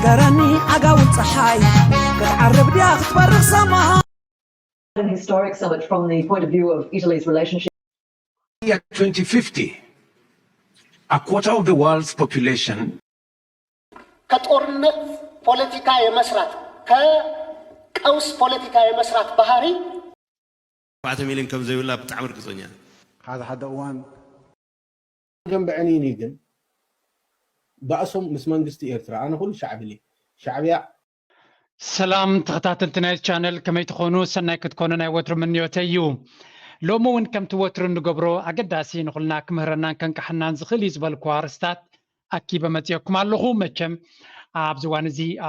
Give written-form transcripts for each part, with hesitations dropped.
أراني أقاول صحاي كتعرب دي أخبار سما. An historic summit from the point of view of Italy's relationship. Year 2050, a quarter of the world's population. كتورنت بوليتيكا يمسرات كأوس بوليتيكا يمسرات بحري. 4 مليون كم زي ولا بتعمر قصونيا. هذا حد أوان. جنب عينيني جن. بأسهم مسمن قستي إيرترا أنا كل شعب لي شعبيا. سلام تخطاتلتنا الشانل كما تخونوا سنة كتكونوا نايوتر من يوتيو لومو وين كم توتر نقبرو أقداسي نقولنا كمهرنا كان كحنان زخلي زبال كوارستات أكيبا متيوكم اللغو مجم بزوان زي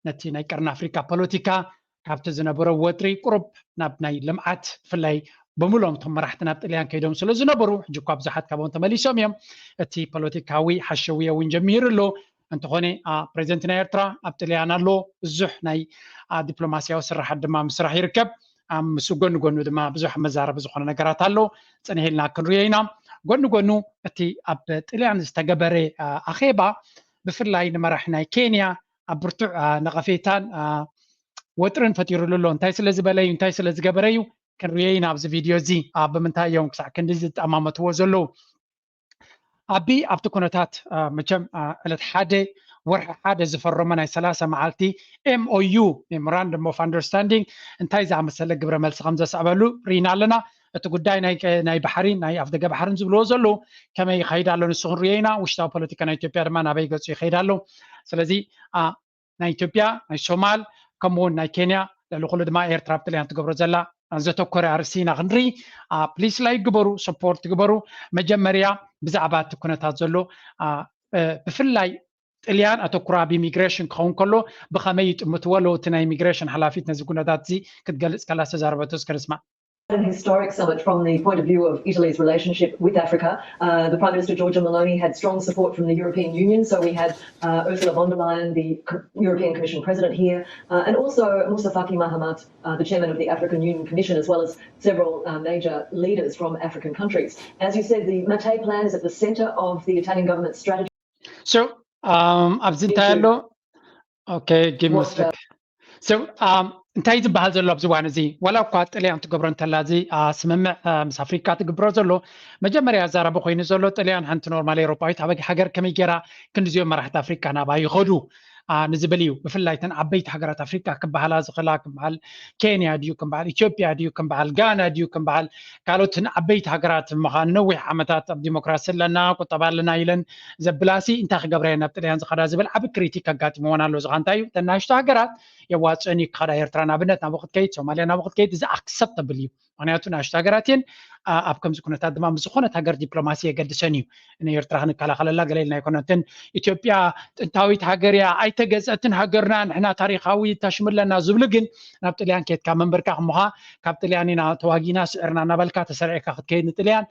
نتي نايكرنا أفريكا بوليتيكا كابت زنبرو وطري قرب نابناي لمعات فلاي بمولهم ثم راح نبت اليان كيدوم سلو زنبرو جوكو بزحات كابون تمالي سوميم اتي بوليتيكاوي حشوية وينجمير له أنت هوني بريزنتنا إيرترا أبتليانا لو زح ناي دبلوماسيا وسرح دما مسرح يركب مسوغن غنو دما بزح مزار بزخنا نغرات له صنيهلنا كنرينا غنو اتي أبتليان استغبري أخيبا بفرلاي نمرحنا كينيا أبرتع نغفيتان وترن فتيرو لون تايس لزبلاي تايس لزغبريو كنرينا بز فيديو زي بمنتهى يوم كسع كندزت أمامه توزلو أبي أبتكونتات مجمع الاتحاد ورح حادة زفرمنا ثلاثة معالتي MOU Memorandum of Understanding انتهي زعم السلة قبل ملس 5 سبلو رينا لنا تقداي ناي بحرين ناي أفضل بحرين زبلو زلو كما يخيد على نسخن رينا وشتاو بوليتيكا ناي إثيوبيا ما نبي قص يخيد على سلزي ناي إثيوبيا ناي الصومال كمون ناي كينيا لو كل ما إيرترا اللي أنت قبل زلا زتوكر عرسينا غنري بليس لايك قبرو سبورت قبرو مجمريا بزعبات كونتات زلو بفلاي اليان اتوكرا بإميغريشن كون كله بخميت متولو تنا إميغريشن حلافيتنا زكونتات زي كتجلس كلا سزاربتوس كرسمع. An historic summit from the point of view of Italy's relationship with Africa. The Prime Minister Giorgia Meloni had strong support from the European Union, so we had Ursula von der Leyen, the European Commission President here, and also Moussa Faki Mahamat, the Chairman of the African Union Commission, as well as several major leaders from African countries. As you said, the Mattei Plan is at the centre of the Italian government's strategy. So, Abzintalo, okay, give me a sec. So, انتهي زبال زلو بزوان زي ولا قات اللي أنت قبرن تلازي سممع مسافريكا تقبرو زلو مجمريا زارا بخوين زلو تليان هانت نورمالي روباي تابق حجر كمي جرا كنزيو مرحت أفريقيا ناباي خدو نزبليو بفلايتن عبيت حجرات أفريقيا كبحال زغلا كبحال كينيا ديو كبحال إثيوبيا ديو كبحال غانا ديو كبحال قالوا تن عبيت حجرات مخانوي حمتات الديمقراطية لنا كطبع لنا يلن زبلاسي انت خبرينا بتليان زخرا زبل عب كريتيكا قاتي موانا لو زغانتايو تناشتو حجرات يواتسني كخدا إيرترانا بنت نبوخت كيت سوماليا نبوخت كيت إذا acceptable أنا أتونا أشتغلاتين أبكم زكونة تدمام زخونة تجار دبلوماسية قد سنيو إن إيرترانا كلا خلا لا قليلنا يكونن تن إثيوبيا تنتاوي تهجريا أي تجزأتن هجرنا نحنا تاريخاوي تشمل لنا زبلجن نبتليان كيت كمان بركة مها كابتلياننا تواجينا سعرنا نبلكا تسرع كخد كيت نتليان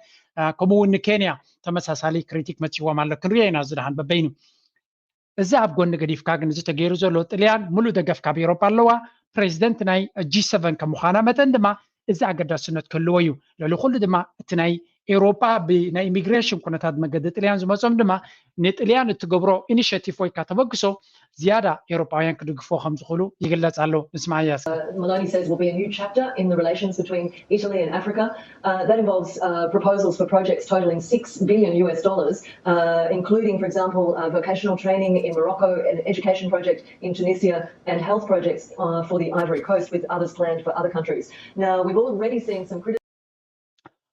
كمون كينيا تمسها سالي كريتيك متشوا مالك رينا زرعان ببينو الزعب قلنا قديف كاغن زي تغيرو زلو تليان ملو دقف كابي روبا اللوا بريزيدنت ناي جي 7 كمخانا متندما إذا قدر سنة كلويو لو كل دما تناي إوروبا بنا إميغريشن كنا تاد مجد تليان زما دما نتليان تجبرو إنيشيتيف ويكا تبغسو زيادة أوروبيان كدقفو خمس خلو يقلت على نسمع ياس. Meloni says will be a new chapter in the relations between Italy and Africa. That involves proposals for projects totaling $6 billion, including, for example, vocational training in Morocco, an education project in Tunisia, and health projects for the Ivory Coast, with others planned for other countries. Now, we've already seen some criticism.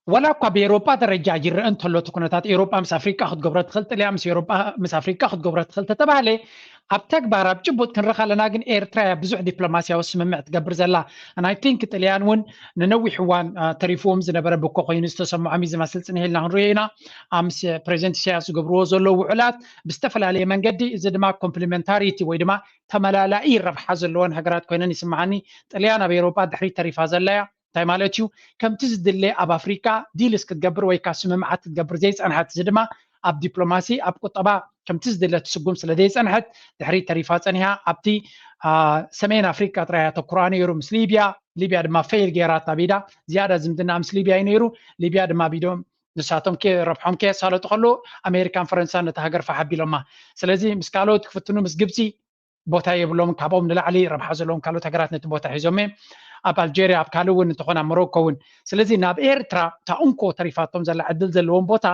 ولا بأوروبا ترجع جرا أنت لو تكونت أوروبا مس أفريقيا خد جبرت خلت لي أمس أوروبا مس أفريقيا خد جبرت خلت تبع لي أبتك بعرب جبوت كن رخالنا جن إيرترا بزوج دبلوماسيا والسمع تجبر زلا أنا I think إتليان ون ننوي حوان تريفوم زنا برا بكوخين استسمع عميز ما سلسنة هلا هنرينا أمس بريزنت سياس جبرو زلو وعلات بستفل عليه من جدي إذا دما كومبلمنتاريتي ويدما تملا لا إير رف حزل لون هجرات كوينني سمعني إتليانا بأوروبا دحري تريف هذا لا تايمالتيو كم تزد اللي أب أفريقيا ديلس كتجبر ويكاسم معات تجبر زيس أنا هتزدما أب دبلوماسي أب قطبة كم تزد اللي تسقوم سلديس أنا هت تحري تريفات أنها أبتي سمين أفريقيا ترى تقراني يرو مس ليبيا دما فيل جيرات تبيدا زيادة زمدنا مس ليبيا ينيرو ليبيا دما بيدوم نساتهم كي ربحهم كي صاروا تقولوا أمريكان فرنسا نتهجر فحبي لما سلزي مسكالو تفتنو مس جبسي ቦታ የብሎም ካብኦም ንላዕሊ ረብሓ ዘለዎም ካልኦት ሃገራት ነቲ ቦታ ሒዞም ኣብ ኣልጀርያ ኣብ ካልእ እውን እንተኾነ ኣብ ሞሮኮ እውን ስለዚ ናብ ኤርትራ እታ እንኮ ተሪፋቶም ዘላ ዕድል ዘለዎም ቦታ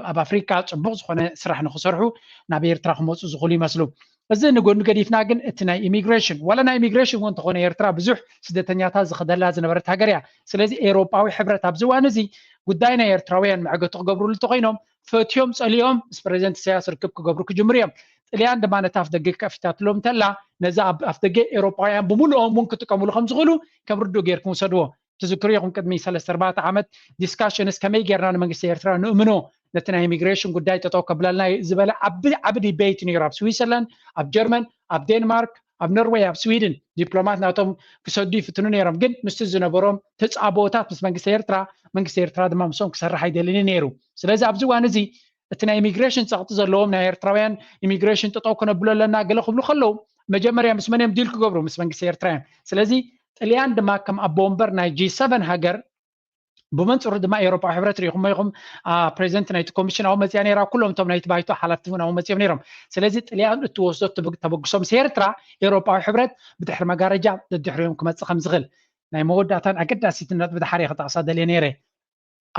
ኣብ ኣፍሪካ ፅቡቅ ዝኾነ ስራሕ ንክሰርሑ ናብ ኤርትራ ክመፁ ዝኽእሉ ይመስሉ እዚ ንጎኒ ገዲፍና ግን እቲ ናይ ኢሚግሬሽን ወላ ናይ ኢሚግሬሽን እውን እንተኾነ ኤርትራ ብዙሕ ስደተኛታት ዝኸደላ ዝነበረት ሃገር እያ ስለዚ ኤውሮጳዊ ሕብረት ኣብዚ እዋን እዚ ጉዳይ ናይ ኤርትራውያን መዕገቱ ክገብሩሉ እንተኮይኖም ፈትዮም ፀሊኦም ምስ ፕሬዚደንት ኢሳያስ ርክብ ክገብሩ ክጅምሩ እዮም ጥልያን ድማ ነታ ኣፍ ደገ ከፊታትሎም ተላ ነዛ ኣፍ ደገ ኤውሮጳውያን ብምሉኦም እውን ክጥቀምሉ ከም ዝኽእሉ ከም ርዱእ ጌርኩም ውሰድዎ ትዝክሩ ኢኹም ቅድሚ 3-4 ዓመት ዲስካሽንስ ከመይ ጌርና ንመንግስቲ ኤርትራ ንእምኖ ነቲ ናይ ኢሚግሬሽን ጉዳይ ጠጠው ከብለልና ዝበለ ዓቢ ዲቤት ነይሩ ኣብ ስዊዘርላንድ ኣብ ጀርመን ኣብ ዴንማርክ ኣብ ኖርዌይ ኣብ ስዊድን ዲፕሎማት ናቶም ክሰዱ ይፍትኑ ነይሮም ግን ምስቲ ዝነበሮም ተፃቦታት ምስ መንግስቲ ኤርትራ ድማ ምሶም ክሰርሕ ኣይደልን ነይሩ ስለዚ ኣብዚ እዋን እዚ እቲ ናይ ኢሚግሬሽን ፀቕጢ ዘለዎም ናይ ኤርትራውያን ኢሚግሬሽን ጠጠው ክነብሉ ኣለና ገለ ክብሉ ከለዉ መጀመርያ ምስ መን እዮም ዲል ክገብሩ ምስ መንግስቲ ኤርትራ እዮም ስለዚ ጥልያን ድማ ከም ኣቦ ወንበር ናይ G7 ሃገር ብመንፅሩ ድማ ኤውሮጳዊ ሕብረት ሪኢኹም ኢኹም ፕሬዚደንት ናይቲ ኮሚሽን ኣብ መፅያ ነይራ ኩሎም እቶም ናይቲ ባይቶ ሓላፍቲ እውን ኣብ መፅዮም ነይሮም ስለዚ ጥልያን እትወስዶ ተበግሶም ምስ ኤርትራ ኤውሮጳዊ ሕብረት ብድሕሪ መጋረጃ ደድሕሪኦም ክመፅእ ከም ዝኽእል ናይ መወዳእታን ኣገዳሲትነት ብድሓሪ ክጠቕሳ ደልየ ነይረ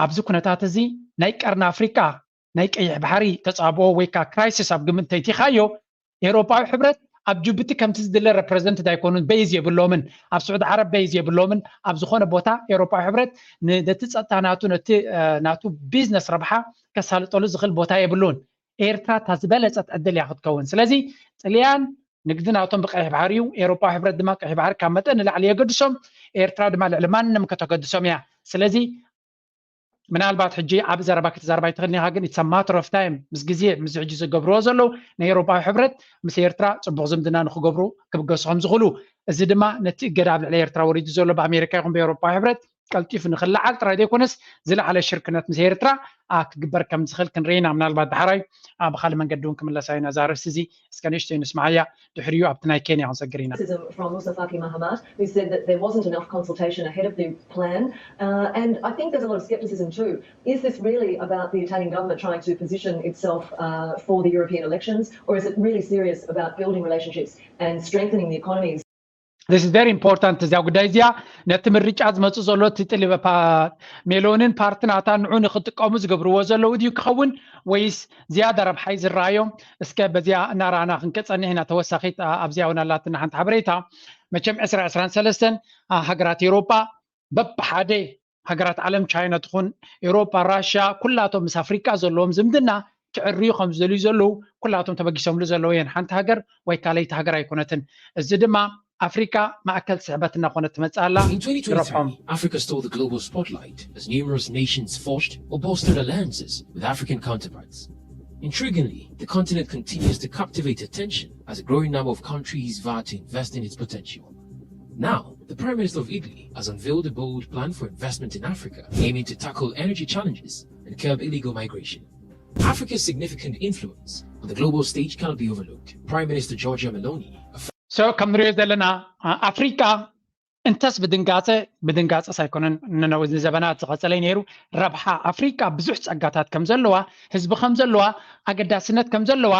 ኣብዚ ኩነታት እዚ ናይ ቀርኒ ኣፍሪካ ናይ ቀይሕ ባሕሪ ተፃብኦ ወይ ከዓ ክራይሲስ ኣብ ግምት እንተይቲኻዮ ኤውሮጳዊ ሕብረት ኣብ ጅቡቲ ከምቲ ዝድለ ሬፕሬዘንትድ ኣይኮኑን ቤዝ የብሎምን ኣብ ስዑድ ዓረብ ቤዝ የብሎምን ኣብ ዝኾነ ቦታ ኤውሮጳዊ ሕብረት ነቲ ፀጥታ ናቱ ቢዝነስ ረብሓ ከሳልጠሉ ዝኽእል ቦታ የብሉን ኤርትራ እታ ዝበለፀት ዕድል እያ ክትከውን ስለዚ ጥልያን ንግዲ ናቶም ብቀይሕ ባሕሪ እዩ ኤውሮጳዊ ሕብረት ድማ ቀይሕ ባሕሪ ካብ መጠን ንላዕሊ የገድሶም ኤርትራ ድማ ልዕሊ ማንም ከተገድሶም እያ ስለዚ ምናልባት ሕጂ ኣብ ዘረባ ክትዛረባ ይትኽእል ኒኻ ግን ኢትስ ማተር ኦፍ ታይም ምስ ግዜ ምስ ሕጂ ዝገብርዎ ዘለዉ ናይ ኤውሮጳዊ ሕብረት ምስ ኤርትራ ፅቡቅ ዝምድና ንክገብሩ ክብገሱ ከም ዝኽእሉ እዚ ድማ ነቲ እገዳ ኣብ ልዕሊ ኤርትራ ወሪዱ ዘሎ ብኣሜሪካ ይኹን ብኤውሮጳዊ ሕብረት ቀልጢፉ ንኽላዓል ጥራይ ዘይኮነስ ዝለዓለ ሽርክነት ምስ ኤርትራ ክግበር ከም ዝኽእል ክንርኢና ምናልባት ዳሕራይ ብካልእ መንገዲ እውን ክምለሳ ኢና እዛ ርእሲ እዚ እስከ ንእሽተይ ንስማዕያ ድሕሪኡ ኣብቲ ናይ ኬንያ ክንሰግር ኢና From Musa Faki Mahamat, who said that there wasn't enough consultation ahead of the plan. And I think there's a lot of scepticism too. Is this really about the Italian government trying to position itself for the European elections? Or is it really serious about building relationships and strengthening the economies? This is very important እዚያ ጉዳይ እዚያ ነቲ ምርጫ ዝመፁ ዘሎ ትጥሊ ሜሎንን ፓርቲናታ ንዑ ንክጥቀሙ ዝገብርዎ ዘለው ድዩ ክኸውን ወይስ ዝያዳ ረብሓይ ዝረኣዮም እስከ በዚያ እናረኣና ክንቀፀኒሕ ኢና ተወሳኺት ኣብዚያ እውን ኣላትና ሓንቲ ሓበሬታ መቸም 2023 ሃገራት ኤውሮጳ በብሓደ ሃገራት ዓለም ቻይና ትኹን ኤውሮጳ ራሽያ ኩላቶም ምስ ኣፍሪካ ዘለዎም ዝምድና ክዕርዩ ከም ዝደልዩ ዘለው ኩላቶም ተበጊሶምሉ ዘለው እየን ሓንቲ ሃገር ወይ ካለይቲ ሃገር ኣይኮነትን እዚ ድማ Africa ማዕከል ስዕበትና ኮነት ትመጻላ In 2023, Africa stole the global spotlight as numerous nations forged or bolstered alliances with African counterparts. Intriguingly, the continent continues to captivate attention as a growing number of countries vow to invest in its potential. Now, the Prime Minister of Italy has unveiled a bold plan for investment in Africa, aiming to tackle energy challenges and curb illegal migration. Africa's significant influence on the global stage cannot be overlooked. Prime Minister Giorgia Meloni So ከም ንሪኦ ዘለና ኣፍሪካ እንተስ ብድንጋፀ ሳይኮነን ንዘበናት ዝቐፀለይ ነይሩ ረብሓ ኣፍሪካ ብዙሕ ፀጋታት ከም ዘለዋ ህዝቢ ከም ዘለዋ ኣገዳስነት ከም ዘለዋ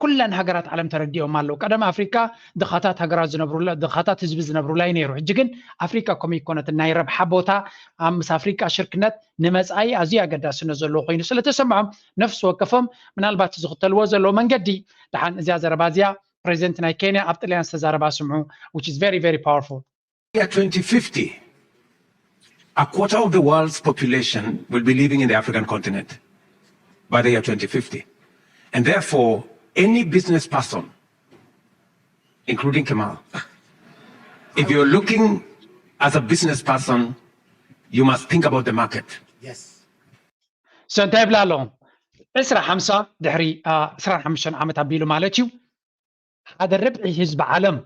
ኩለን ሃገራት ዓለም ተረዲኦም ኣለዉ ቀደም ኣፍሪካ ድኻታት ሃገራት ዝነብሩላ ድኻታት ህዝቢ ዝነብሩላ ነይሩ ሕጂ ግን ኣፍሪካ ከመይ ኮነት ናይ ረብሓ ቦታ ምስ ኣፍሪካ ሽርክነት ንመፃኢ ኣዝዩ ኣገዳስነት ዘለዎ ኮይኑ ስለተሰምዖም ነፍሲ ወከፎም ምናልባት ዝኽተልዎ ዘለዎ መንገዲ ድሓን እዚያ ዘረባ እዚያ President in Kenya up to which is very, very powerful. By 2050, a quarter of the world's population will be living in the African continent by the year 2050. And therefore, any business person, including Kemal, if you're looking as a business person, you must think about the market. Yes. So, Dave Lalong, Isra Hamsa, Dehri, Isra Hamshan Amet Abilu Malachi. هذا الربع حزب عالم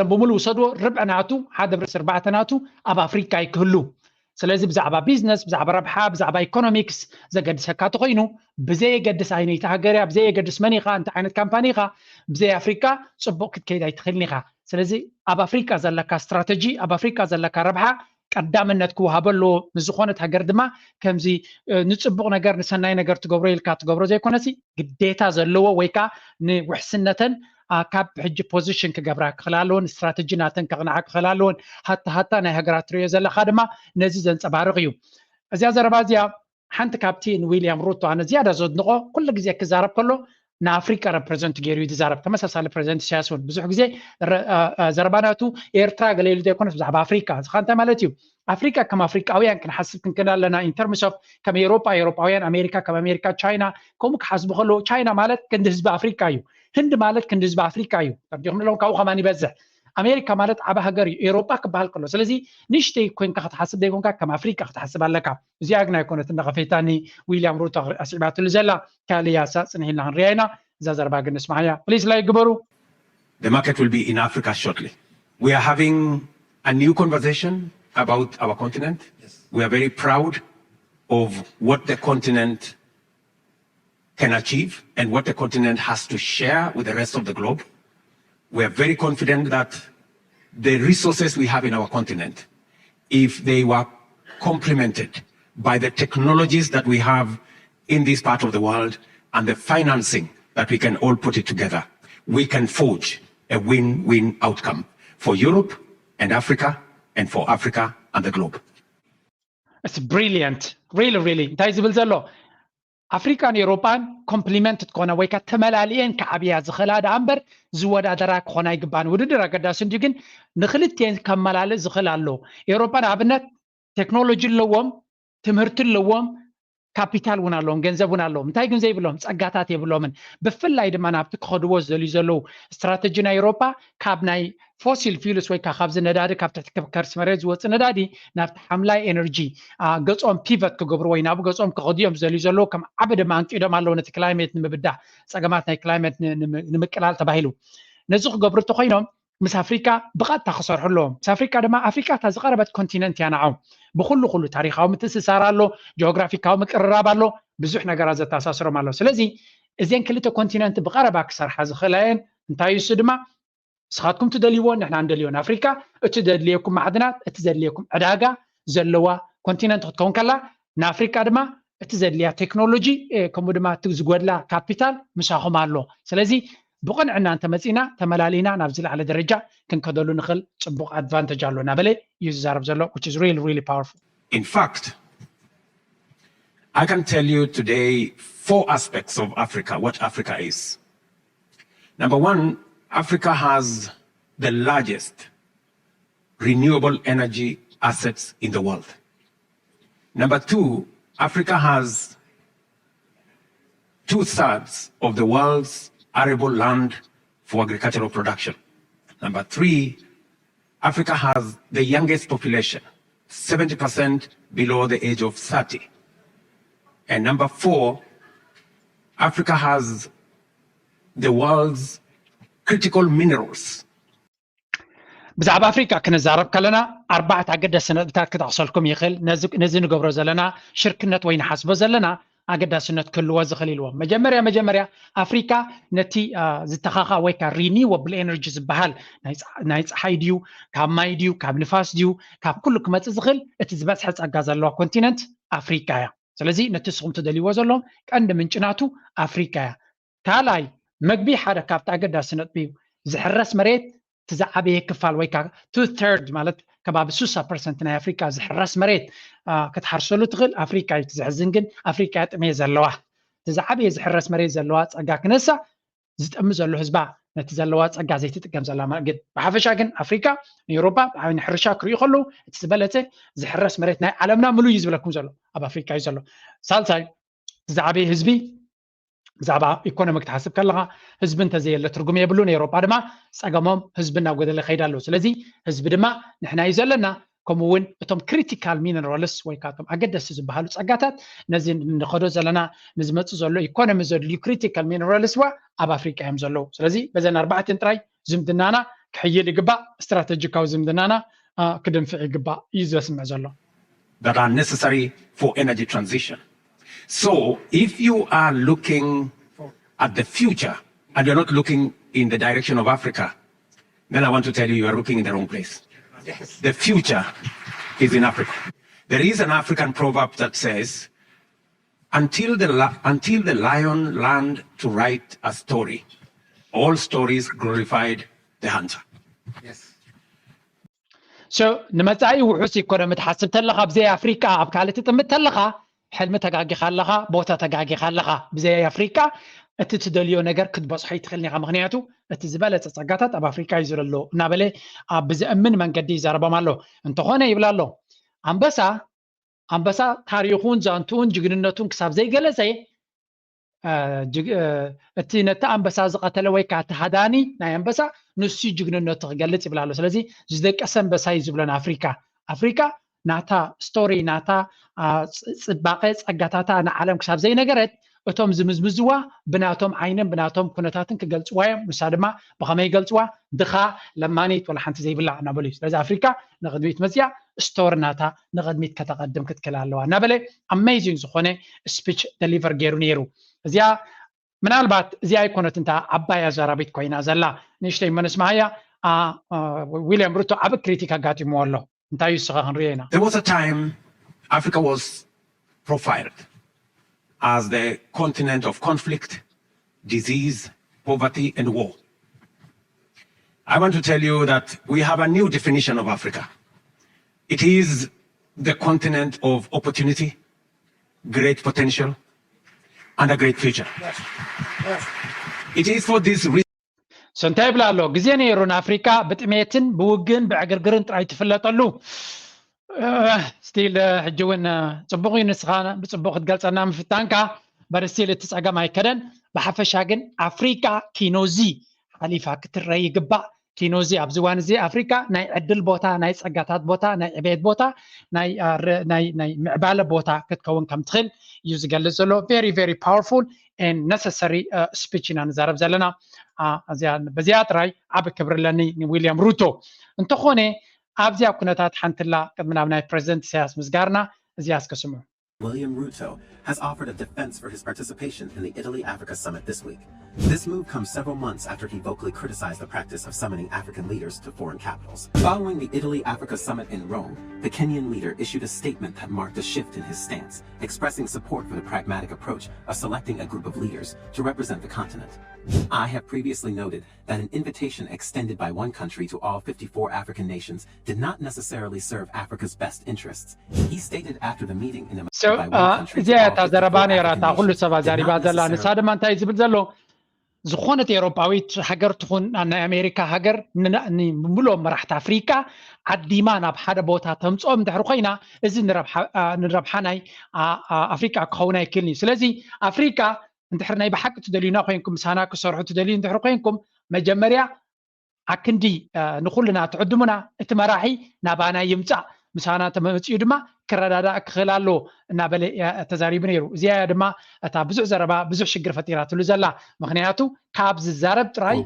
بملو صدو ربع ناتو هذا برس ربعة ناتو أبا أفريقيا يكهلو سلازي بزعبا بيزنس بزعبا ربحة بزعبا ايكونوميكس زي قدس هكاتو غينو بزي قدس عيني تهجريا بزي قدس منيخا انت عينت كامبانيخا بزي أفريقيا صبوك كيدا يتخلنيخا سلازي أبا أفريقيا زلكا استراتيجي أبا أفريقيا زلكا ربحة قدام النتكو هابلو مزخونة هاجر دما كمزي نتصبغ نجار نسناي نجار تجبريل كات تجبر زي كونسي قديتا زلوا ويكا نوحسنة ካብ ሕጂ ፖዚሽን ክገብራ ክኽላለውን ስትራቴጂ ናተን ክቕንዓ ክኽላለውን ሃታ ናይ ሃገራት ትሪኦ ዘለካ ድማ ነዚ ዘንፀባርቕ እዩ እዚኣ ዘረባ እዚኣ ሓንቲ ካብቲ ንዊልያም ሩቶ ኣነ ዝያዳ ዘድንቆ ኩሉ ግዜ ክዛረብ ከሎ ንኣፍሪካ ረፕረዘንት ገይሩ እዩ ዝዛረብ ተመሳሳሊ ፕሬዚደንት ኢሳያስ እውን ብዙሕ ግዜ ዘረባናቱ ኤርትራ ገለሉ ዘይኮነስ ብዛዕባ ኣፍሪካ እዚ እንታይ ማለት እዩ ኣፍሪካ ከም ኣፍሪካውያን ክንሓስብ ክንክእል ኣለና ኢን ተርምስ ኦፍ ከም ኤውሮጳውያን ኣሜሪካ ከም ኣሜሪካ ቻይና ከምኡ ክሓስቡ ከለዉ ቻይና ማለት ክንዲ ህዝቢ ኣፍሪካ እዩ ህንዲ ማለት ክንዲ ህዝቢ ኣፍሪካ እዩ ተርዲኹም ንሎም ካብኡ ከማን ይበዝሕ ኣሜሪካ ማለት ዓበ ሃገር እዩ ኤውሮጳ ክበሃል ከሎ ስለዚ ንእሽተይ ኮንካ ክትሓስብ ዘይኮንካ ከም ኣፍሪካ ክትሓስብ ኣለካ እዚኣ ግን ኣይኮነት እንዳኸፈይታኒ ዊልያም ሩቶ ኣስዒባትሉ ዘላ ካልያሳ ፅንሒልና ክንሪኣ ኢና እዛ ዘረባ ግን ንስማዕያ ፕሊዝ ላይ ግበሩ The market will be in Africa shortly. We are having a new conversation about our continent. Yes. We are very proud of what the continent can achieve and what the continent has to share with the rest of the globe. We are very confident that the resources we have in our continent, if they were complemented by the technologies that we have in this part of the world and the financing that we can all put it together, we can forge a win-win outcome for Europe and Africa and for Africa and the globe. It's brilliant. Really. እንታይ ዝብል ዘሎ ኣፍሪካን ኤውሮፓን ኮምፕሊመንት ትኮና ወይ ከዓ ተመላልየን ከዓብያ ዝኽእላ ዳ እምበር ዝወዳደራ ክኾና ይግባን ውድድር ኣገዳሲ እንዲ ግን ንክልትየን ከመላልእ ዝኽእል ኣሎ ኤውሮፓን ኣብነት ቴክኖሎጂ ኣለዎም ትምህርቲ ኣለዎም ካፒታል እውን ኣለዎም ገንዘብ እውን ኣለዎም እንታይ ግን ዘይብሎም ፀጋታት የብሎምን ብፍላይ ድማ ናብቲ ክኸድዎ ዝደልዩ ዘለው ስትራቴጂ ናይ ኤውሮፓ ካብ ናይ ፎሲል ፊውልስ ወይ ካብ ዝነዳዲ ካብ ትሕቲ ከርሲ መሬት ዝወፅእ ነዳዲ ናብቲ ሓምላይ ኤነርጂ ገጾም ፒቨት ክገብሩ ወይ ናብ ገጾም ክኸድዮም ዝደልዩ ዘለው ከም ዓበ ድማ አንቂዶም ኣለዉ ነቲ ክላይሜት ንምብዳህ ፀገማት ናይ ክላይሜት ንምቅላል ተባሂሉ ነዚ ክገብሩ እንተኮይኖም ምስ ኣፍሪካ ብቐጥታ ክሰርሑ ኣለዎም ምስ ኣፍሪካ ድማ ኣፍሪካ እታ ዝቐረበት ኮንቲነንት እያ ንዓው ብኩሉ ታሪካዊ ምትእስሳር ኣሎ ጂኦግራፊካዊ ምቅርራብ ኣሎ ብዙሕ ነገራት ዘተኣሳስሮም ኣሎ ስለዚ እዚን ክልተ ኮንቲነንት ብቐረባ ክሰርሓ ዝኽእላየን እንታይ እሱ ድማ ንስኻትኩም ትደልይዎ ንሕና ንደልዮን ኣፍሪካ እቲ ዘድልየኩም ማዕድናት እቲ ዘድልየኩም ዕዳጋ ዘለዋ ኮንቲነንት ክትከውን ከላ ንኣፍሪካ ድማ እቲ ዘድልያ ቴክኖሎጂ ከምኡ ድማ እቲ ዝጎድላ ካፒታል ምሳኹም ኣሎ ስለዚ ብቕንዕና እንተመፂና ተመላሊና ናብ ዝለዓለ ደረጃ ክንከደሉ ንኽእል ፅቡቕ ኣድቫንቴጅ ኣሎ ናበለ እዩ ዝዛረብ ዘሎ which is really powerful. In fact, I can tell you today 4 aspects of Africa, what Africa is. Number 1, Africa has the largest renewable energy assets in the world. Number 2, Africa has 2/3 of the world's arable land for agricultural production. Number 3, Africa has the youngest population, 70% below the age of 30. And number 4, Africa has the world's critical minerals. ብዛዕባ ኣፍሪካ ክንዛረብ ከለና 4 ኣገዳሲ ነጥብታት ክጠቕሰልኩም ይኽእል ነዚ ንገብሮ ዘለና ሽርክነት ወይ ንሓስቦ ዘለና ኣገዳስነት ክህልዎ ዝኽእል ኢልዎም መጀመርያ ኣፍሪካ ነቲ ዝተኻኻ ወይ ከዓ ሪኒዌብል ኤነርጂ ዝበሃል ናይ ፀሓይ ድዩ ካብ ማይ ድዩ ካብ ንፋስ ድዩ ካብ ኩሉ ክመፅእ ዝኽእል እቲ ዝበፅሐ ፀጋ ዘለዋ ኮንቲነንት ኣፍሪካ እያ ስለዚ ነቲ ንስኹም ትደልይዎ ዘሎም ቀንዲ ምንጭናቱ ኣፍሪካ እያ ካልኣይ መግቢ ሓደ ካብቲ ኣገዳሲ ነጥቢ እዩ ዝሕረስ መሬት ትዝዓበየ ክፋል ወይ ከዓ 2/3 ማለት ከባቢ 60% ናይ ኣፍሪካ ዝሕረስ መሬት ክትሓርሰሉ ትኽእል ኣፍሪካ እዩ ትዝሕዝን ግን ኣፍሪካ ጥሜ ዘለዋ ትዝዓበየ ዝሕረስ መሬት ዘለዋ ፀጋ ክነሳ ዝጠሚ ዘሎ ህዝባ ነቲ ዘለዋ ፀጋ ዘይትጥቀም ዘላ ግን ብሓፈሻ ግን ኣፍሪካ ንኤውሮጳ ብዓይኒ ሕርሻ ክሪኡ ከለዉ እቲ ዝበለፀ ዝሕረስ መሬት ናይ ዓለምና ምሉእ እዩ ዝብለኩም ዘሎ ኣብ ኣፍሪካ እዩ ዘሎ ሳልሳይ ዝዓበየ ህዝቢ ብዛዕባ ኢኮኖሚ ክትሓስብ ከለኻ ህዝቢ እንተዘየለ ትርጉም የብሉን ኤውሮጳ ድማ ፀገሞም ህዝቢ ናብ ጎደለ ከይዳ ኣለዉ ስለዚ ህዝቢ ድማ ንሕና እዩ ዘለና ከምኡ እውን እቶም ክሪቲካል ሚነራልስ ወይ ከዓ እቶም ኣገደስቲ ዝበሃሉ ፀጋታት ነዚ ንኸዶ ዘለና ንዝመፁ ዘሎ ኢኮኖሚ ዘድልዩ ክሪቲካል ሚነራልስ ዋ ኣብ ኣፍሪካ እዮም ዘለዉ ስለዚ በዘን 4 ጥራይ ዝምድናና ክሕይል ይግባእ ስትራቴጂካዊ ዝምድናና ክድንፍዕ ይግባእ እዩ ዘስምዕ ዘሎ that are necessary for energy transition. So if you are looking at the future and you're not looking in the direction of Africa, then I want to tell you, you are looking in the wrong place. Yes. The future is in Africa. There is an African proverb that says, until the lion learned to write a story, All stories glorified the hunter. So نمتعي وحسي كنا متحسب تلقى بزي أفريقيا أبكالة تمت تلقى حلم تجاجي خلقها بوتا تجاجي خلقها بزي أفريقيا التدليو نجار كد بصحي تخلني غمغنياتو التزبالة تصقطت أب أفريقيا يزور له نابله بزي من قدي زربا ماله أنت هنا يبلا له أنبسا تاريخون جانتون جغننتون كساب زي جلسي التينتا أنبسا زقتلوي كاتهداني نا أنبسا نسي جغننتو غلت يبلا له سلازي جزدك أسن بسا يزبلنا أفريقيا ناتا ستوري ناتا صباقه صقاتاتا نا عالم كساب زي نغرت እቶም ዝምዝምዝዋ ብናቶም ዓይንን ብናቶም ኩነታትን ክገልጽዋ እዮም ንሳ ድማ ብኸመይ ይገልጽዋ ድኻ ለማኒት ወላ ሓንቲ ዘይብላ እናበሉ እዩ ስለዚ ኣፍሪካ ንቅድሚት መፅያ ስቶር ናታ ንቅድሚት ከተቀድም ክትክል ኣለዋ እናበለ ኣሜዚንግ ዝኾነ ስፒች ደሊቨር ገይሩ ነይሩ እዚኣ ምናልባት እዚኣ ኣይኮነት እንታ ዓባይ ኣዛራቢት ኮይና ዘላ ንእሽተይ መንስማያ ዊልያም ሩቶ ዓብ ክሪቲክ ኣጋጢምዎ ኣሎ እንታይ ይስኻ ክንሪኦ ኢና There was a time Africa was profiled as the continent of conflict, disease, poverty, and war. I want to tell you that we have a new definition of Africa. It is the continent of opportunity, great potential, and a great future. It is for this reason. سنتاي بلالو غزي نيرون افريكا بطميتن بوغن بعغرغرن طراي تفلطلو ستيل حجون صبوغي نسخانا بصبوغ تغلصنا مفتانكا برستيل تصقا مايكدن بحفشا جن افريكا كينوزي خليفه كتري يغبا كينوزي ابزوان زي افريكا ناي عدل بوتا ناي صقاتات بوتا ناي عبيد بوتا ناي معبال بوتا كتكون كم تخل يزغلزلو very very powerful and necessary speech in نزارب زلنا بزيات راي عب كبر لني ويليام روتو انت خوني ابزيا كنتات حنتلا قدمنا بناي بريزيدنت سياس مسغارنا زياس كسمو William Ruto has offered a defense for his participation in the Italy-Africa summit this week. This move comes several months after he vocally criticized the practice of summoning African leaders to foreign capitals. Following the Italy-Africa summit in Rome, the Kenyan leader issued a statement that marked a shift in his stance, expressing support for the pragmatic approach of selecting a group of leaders to represent the continent. I have previously noted that an invitation extended by one country to all 54 African nations did not necessarily serve Africa's best interests. He stated after the meeting in a by one country to all 54 African nations. ዝኾነት ኤውሮጳዊት ሃገር ትኹን ናይ ኣሜሪካ ሃገር ንብሎም መራሕቲ ኣፍሪካ ዓዲማ ናብ ሓደ ቦታ ተምፅኦም እንድሕር ኮይና እዚ ንረብሓ ናይ ኣፍሪካ ክኸውን ኣይክእልኒ ስለዚ ኣፍሪካ እንድሕር ናይ ብሓቂ ትደልዩና ኮይንኩም ምሳና ክሰርሑ ትደልዩ እንድሕር ኮይንኩም መጀመርያ ኣክንዲ ንኹልና ትዕድሙና እቲ መራሒ ናባና ይምፃእ ምሳና ተመፅኡ ድማ ክረዳዳ ክኽላሎ እናበለ ተዛሪቡ ነይሩ እዚያ ድማ እታ ብዙሕ ዘረባ ብዙሕ ሽግር ፈጢራትሉ ዘላ ምክንያቱ ካብ ዝዛረብ ጥራይ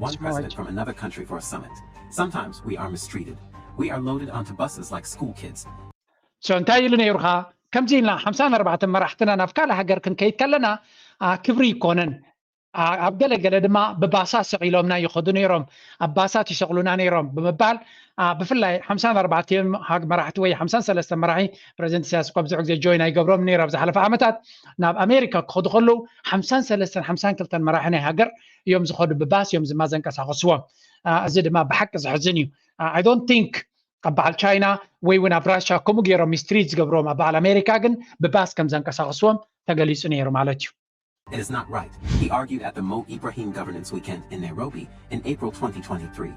from another country for a summit. Sometimes we are mistreated. We are loaded onto buses like school kids. እንታይ ኢሉ ነይሩኻ ከምዚ ኢልና 54 መራሕትና ናብ ካልእ ሃገር ክንከይድ ከለና ክብሪ ይኮነን ኣብ ገለገለ ድማ ብባሳ ሰቂሎምና ይኸዱ ነይሮም ኣብ ባሳት ይሰቅሉና ነይሮም ብምባል ብፍላይ 54 መራሕቲ ወይ 53 መራሒ ፕሬዚደንት ኢሳያስ እኳ ብዙሕ ግዜ ጆይን ኣይገብሮም ነይሩ ኣብ ዝሓለፈ ዓመታት ናብ ኣሜሪካ ክኸዱ ከለዉ 53 52 መራሒ ናይ ሃገር እዮም ዝኸዱ ብባስ እዮም ዝማ ዘንቀሳቐስዎም እዚ ድማ ብሓቂ ዘሕዝን እዩ I don't think ኣብ በዓል ቻይና ወይ እውን ኣብ ራሽያ ከምኡ ገይሮም ሚስትሪት ዝገብሮም ኣብ በዓል ኣሜሪካ ግን ብባስ ከም ዘንቀሳቐስዎም ተገሊጹ ነይሩ ማለት እዩ It is not right, he argued at the Mo Ibrahim Governance Weekend in Nairobi in April 2023.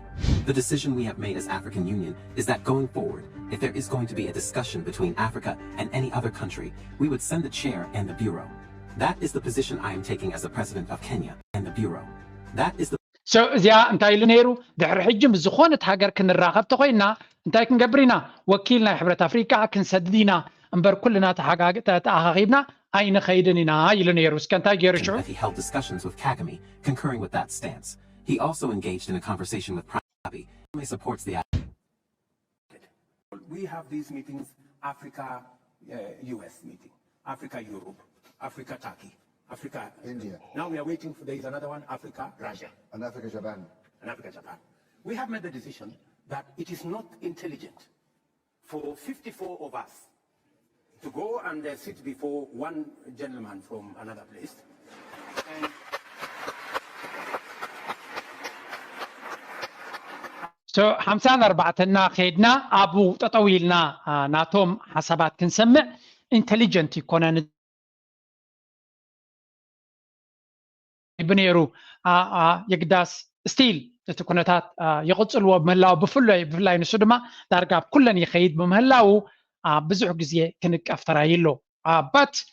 The decision we have made as African Union is that going forward, if there is going to be a discussion between Africa and any other country, we would send the chair and the bureau. That is the position I am taking as the president of Kenya and the bureau. That is the So እዚኣ እንታይ ኢሉ ነይሩ ድሕሪ ሕጂ ዝኾነት ሃገር ክንራኸብ ተኮይና እንታይ ክንገብር ኢና ወኪል ናይ ሕብረት ኣፍሪካ ክንሰድድ ኢና እምበር ኩልና ተኣኻኺብና ኣይንኸይድን ኢና ኢሉ ነይሩ እስከ እንታይ ገይሩ ሽዑ he held discussions with Kagame, concurring with that stance. He also engaged in a conversation with Prime Abiy, who supports the We have these meetings, Africa US meeting, Africa Europe, Africa Turkey, Africa India. Now we are waiting for there is another one, Africa Russia, and Africa Japan. and Africa Japan. We have made the decision that it is not intelligent for 54 of us to go and sit before one gentleman from another place. And So 54 خيدنا أبو تطويلنا ناتوم حسابات كنسمع intelligent يكونن بنيرو يقداس ستيل تكونتات يقصلوا بمهلاو بفلاي نسودما دارقاب كلن يخيد بمهلاو بزح غزيه كنك افترايلو but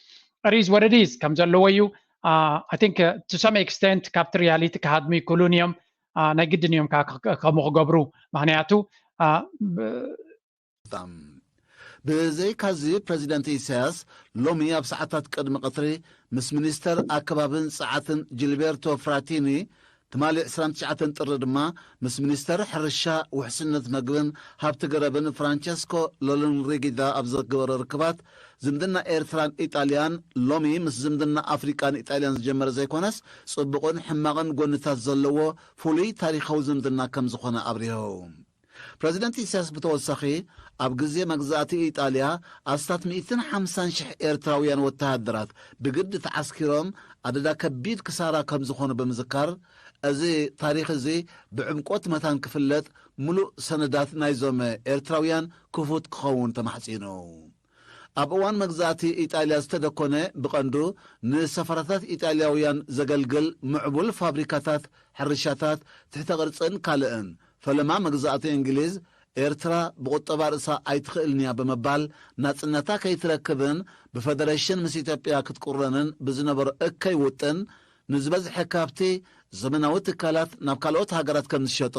it is what it is comes allow I think to some extent capture reality كهادمي كولونيوم نجدنيوم كمو غبرو معناته بزي كازي بريزيدنت إساس لومي بساعتات قدم قطري مس منستر أكبابن ساعتن جيلبرتو فراتيني تمالي 29 ጥር ድማ ምስ ሚኒስተር ሕርሻ ውሕስነት መግብን ሃብቲ ገረብን ፍራንቸስኮ ሎሎንሪጊዳ ኣብ ዘገበረ ርክባት ዝምድና ኤርትራን ኢጣልያን ሎሚ ምስ ዝምድና ኣፍሪቃን ኢጣልያን ዝጀመረ ዘይኮነስ ጽቡቕን ሕማቕን ጎንታት ዘለዎ ፍሉይ ታሪኻዊ ዝምድና ከም ዝኾነ ኣብሪሆ ፕሬዚደንት ኢሳያስ ብተወሳኺ ኣብ ግዜ መግዛእቲ ኢጣልያ ኣስታት 150,000 ኤርትራውያን ወተሃደራት ብግዲ ተዓስኪሮም ኣደዳ ከቢድ ክሳራ ከም ዝኾኑ ብምዝካር እዚ ታሪኽ እዚ ብዕምቆት መታን ክፍለጥ ሙሉእ ሰነዳት ናይዞም ኤርትራውያን ክፉት ክኸውን ተማሕፂኑ ኣብ እዋን መግዛእቲ ኢጣልያ ዝተደኮነ ብቐንዱ ንሰፈራታት ኢጣልያውያን ዘገልግል ምዕቡል ፋብሪካታት ሕርሻታት ትሕተ ቅርፅን ካልእን ፈለማ መግዛእቲ እንግሊዝ ኤርትራ ብቁጠባ ርእሳ ኣይትኽእልንያ ብምባል ናጽነታ ከይትረክብን ብፌደሬሽን ምስ ኢትዮጵያ ክትቁረንን ብዝነበሮ እከይ ውጥን ንዝበዝሐ ካብቲ ዘመናዊ ትካላት ናብ ካልኦት ሃገራት ከም ዝሸጦ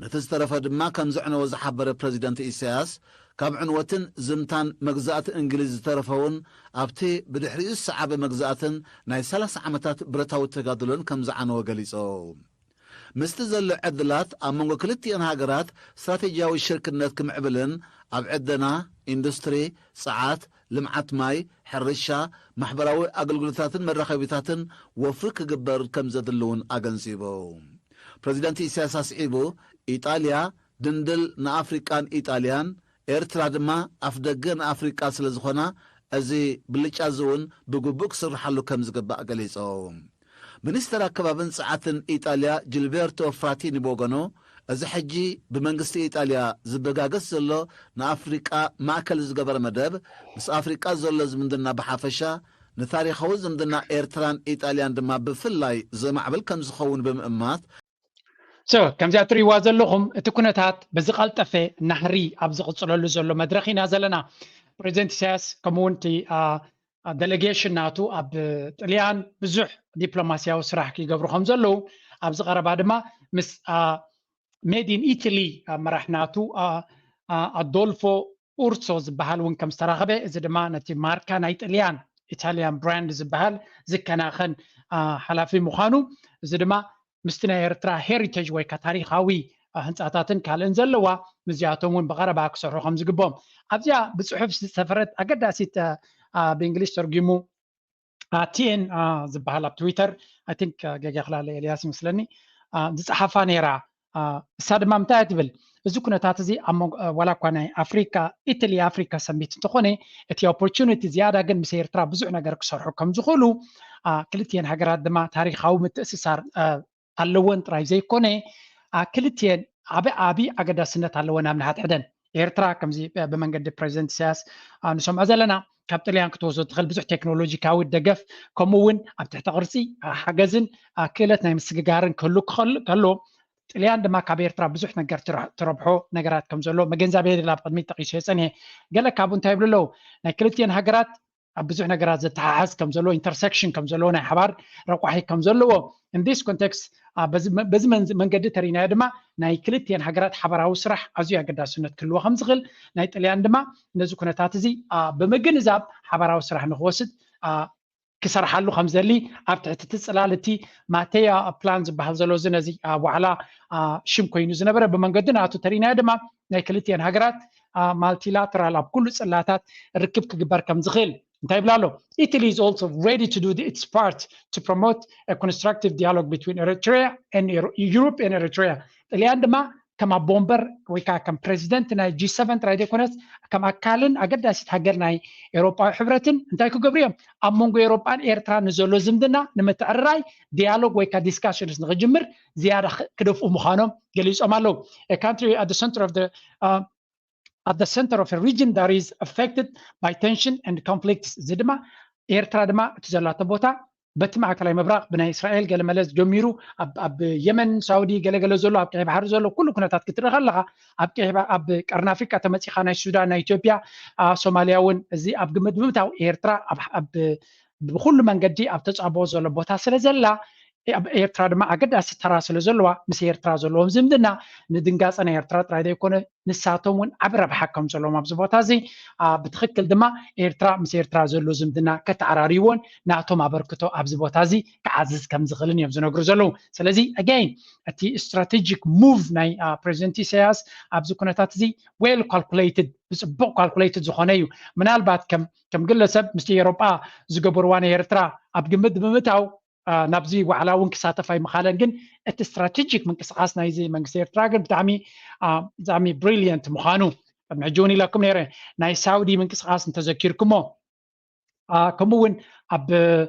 ነቲ ዝተረፈ ድማ ከም ዝዕነወ ዝሓበረ ፕሬዚደንት ኢሳያስ ካብ ዕንወትን ዝምታን መግዛእቲ እንግሊዝ ዝተረፈውን ኣብቲ ብድሕሪኡ ዝሰዓበ መግዛእትን ናይ 30 ዓመታት ብረታዊ ተጋድሎን ከም ዝዓነወ ገሊጾ ምስቲ ዘሎ ዕድላት ኣብ መንጎ ክልቲአን ሃገራት ስትራቴጂያዊ ሽርክነት ክምዕብልን ኣብ ዕደና ኢንዱስትሪ ፀዓት ልምዓት ማይ ሕርሻ ማሕበራዊ ኣገልግሎታትን መራኸቢታትን ወፍሪ ክግበር ከም ዘድልውን ኣገንፂቦ ፕሬዚደንት ኢሳያስ ኣስዒቡ ኢጣልያ ድንድል ንኣፍሪቃን ኢጣልያን ኤርትራ ድማ ኣፍ ደገ ንኣፍሪቃ ስለ ዝኾና እዚ ብልጫ እውን ብግቡእ ክስርሓሉ ከም ዝግባእ ገሊጾ ሚኒስተር ኣከባብን ፀዓትን ኢጣልያ ጂልቤርቶ ፍራቲኒ ቦገኖ እዚ ሕጂ ብመንግስቲ ኢጣልያ ዝበጋገስ ዘሎ ንኣፍሪቃ ማእከል ዝገበረ መደብ ምስ ኣፍሪቃ ዘሎ ዝምድና ብሓፈሻ ንታሪኻዊ ዝምድና ኤርትራን ኢጣልያን ድማ ብፍላይ ዘማዕብል ከም ዝኸውን ብምእማት ከምዚ እትሪእዋ ዘለኹም እቲ ኩነታት በዚ ቐልጠፈ ናሕሪ ኣብ ዝቕፅለሉ ዘሎ መድረኽ ኢና ዘለና ፕሬዚደንት ኢሳያስ ከምኡውን እቲ delegation ናቱ ኣብ ጣልያን ብዙሕ ዲፕሎማሲያዊ ስራሕ ክገብሩ ከም ዘለዉ ኣብ ዝቐረባ ድማ ምስ ሜድ ኢን ኢታሊ መራሕናቱ ኣዶልፎ ኡርሶ ዝበሃል እውን ከም ዝተራኸበ እዚ ድማ ነቲ ማርካ ናይ ጣልያን ኢታልያን ብራንድ ዝበሃል ዝከናኸን ሓላፊ ምዃኑ እዚ ድማ ምስቲ ናይ ኤርትራ ሄሪቴጅ ወይ ከዓ ታሪኻዊ ህንፃታትን ካልእን ዘለዋ ምዚኣቶም እውን ብቐረባ ክሰርሑ ከም ዝግቦም ኣብዚኣ ብፅሑፍ ዝተሰፈረት ኣገዳሲት በእንግሊዝ ተርጊሙ ቲኤን ዝበሃል ኣብ ትዊተር አይ ቲንክ ገጋኽላለ ኤልያስ ይመስለኒ ዝፀሓፋ ነይራ እሳ ድማ እንታይ ትብል እዚ ኩነታት እዚ ዋላ እኳ ናይ ኣፍሪካ ኢታሊ ኣፍሪካ ሰሚት እንተኾነ እቲ ኦፖርቹኒቲ ዝያዳ ግን ምስ ኤርትራ ብዙሕ ነገር ክሰርሑ ከም ዝኽእሉ ክልቲአን ሃገራት ድማ ታሪኻዊ ምትእስሳር ኣለወን ጥራይ ዘይኮነ ክልቲአን ዓብዪ ኣገዳስነት ኣለወን ኣብ ንሓትሕደን ኤርትራ ከምዚ ብመንገዲ ፕሬዚደንት ኢሳያስ ንሰምዖ ዘለና ካብ ጣልያን ክትወስዶ ትኽእል ብዙሕ ቴክኖሎጂካዊ ደገፍ ከምኡውን ኣብ ትሕቲ ቅርፂ ሓገዝን ክእለት ናይ ምስግጋርን ክህሉ ከሎ ጣልያን ድማ ካብ ኤርትራ ብዙሕ ነገር ትረብሖ ነገራት ከም ዘሎ መገንዛብየ ላ ብቅድሚት ጠቂሱ የፀንየ ገለ ካብኡ እንታይ ይብሉ ኣለዉ ናይ ክልቲአን ሃገራት ኣብ ብዙሕ ነገራት ዘተሓሓዝ ከም ዘለዎ ኢንተርሴክሽን ከም ዘለዎ ናይ ሓባር ረቋሒ ከም ዘለዎ in this context በዚ መንገዲ ተሪናዮ ድማ ናይ ክልቲአን ሃገራት ሓበራዊ ስራሕ ኣዝዩ ኣገዳስነት ክህልዎ ከም ዝኽእል ናይ ጣልያን ድማ ነዚ ኩነታት እዚ ብምግንዛብ ሓበራዊ ስራሕ ንክወስድ ክሰርሓሉ ከም ዘሊ ኣብ ትሕቲ ትፅላል እቲ ማቴያ ፕላን ዝበሃል ዘሎ እዚ ነዚ ዋዕላ ሽም ኮይኑ ዝነበረ ብመንገዲ ናቱ ተሪናዮ ድማ ናይ ክልቲአን ሃገራት ማልቲላተራል ኣብ ኩሉ ፅላታት ርክብ ክግበር ከም ዝኽእል እንታይ ይብላ ኣሎ Italy is also ready to do its part to promote a constructive dialogue between Eritrea and Europe and Eritrea ጣልያን ድማ كما بومبر ويكا كم بريزيدنت ناي جي 7 ترايدي كونس كما كالن أقداسي تهجر ناي إوروبا حبرتن انتاي كو قبريهم أمونغو إيروبان إيرترا نزولو زمدنا نمتعرّاي ديالوج ويكا ديسكاشنز نغجمر زيادة كدوف مخانم قليس أمالو a country at the center of a region that is affected by tension and conflicts زدما إيرترا دما تزلات بوتا بتمع كلاي مبراق بنا إسرائيل قال ملاز جميرو أب يمن سعودي قال زولو أب كيف بحر زولو كله كنا تذكر خلها أب كيف أب كرنافريكا تمسي خانة السودان إثيوبيا صوماليا ون زي أب جمد بمتاو إيرترا أب بكل من قدي أب تصعبوا زولو بوتا سلزلا أب إيرترا دما أقدر أستراسل زولوا مس إيرترا زولو زمدنا ندنقاس أنا إيرترا ترايد يكون نساتهم عبر بحكم زولو ما بزبوت هذه بتخكل دما إيرترا مس إيرترا زولو زمدنا كتعراريون نعتو ما بركتو أبزبوت هذه كعزز كم زغلين يبزنو غرزلو سلزي again أتي strategic move ناي president سياس أبزو كنتات زي well calculated بس بو calculated زخونيو منال بعد كم قلة سب مستي أوروبا زقبروان إيرترا أبجمد بمتاو نبزي وعلى ونكساتة في مخالن جن استراتيجيك من قصاصنا يزي من قصير تراجل بتعمي زعمي بريليانت مخانو معجوني لكم نيره ناي سعودي من قصاص نتذكركمو كمون أب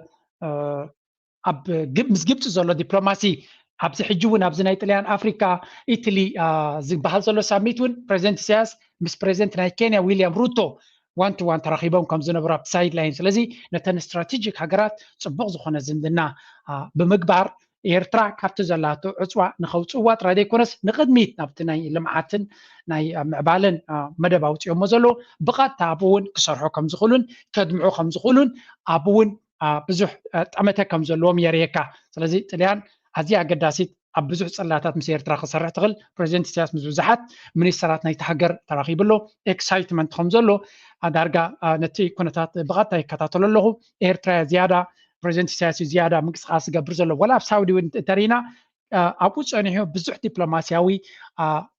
مسجبت زلوا دبلوماسي أب سحجون أب زنايت ليان أفريقيا إيطالي زين بحال زلوا ساميتون بريزنت سياس مس بريزنت ناي كينيا ويليام روتو وان تو وان تراخيبهم كم زنبرا سايد لاين سلازي نتن استراتيجيك هاجرات صبغ زخونه زمدنا بمقبار إيرترا كابت زلاتو عصوا نخوصوا ترادي كونس نقدميت نابتناي لمعاتن ناي معبالن مدب اوصيو مزلو بقات تابون كسرحو كم زخلون كدمعو كم زخلون ابون بزح طمته كم زلوم يريكا سلازي طليان هذه اقداسيت أب بزح صلاتات مس إيرترا خسرح تغل بريزنت سياس مزوزحات منيسترات ناي تحجر تراخيبلو اكسايتمنت خمزلو دارجا نتي كونتات بغاتا يكتاتلو له إيرترا زيادة بريزنت سياسي زيادة مكس خاص قبرزلو ولا في سعودي وترينا أبوش أنا هو بزح دبلوماسياوي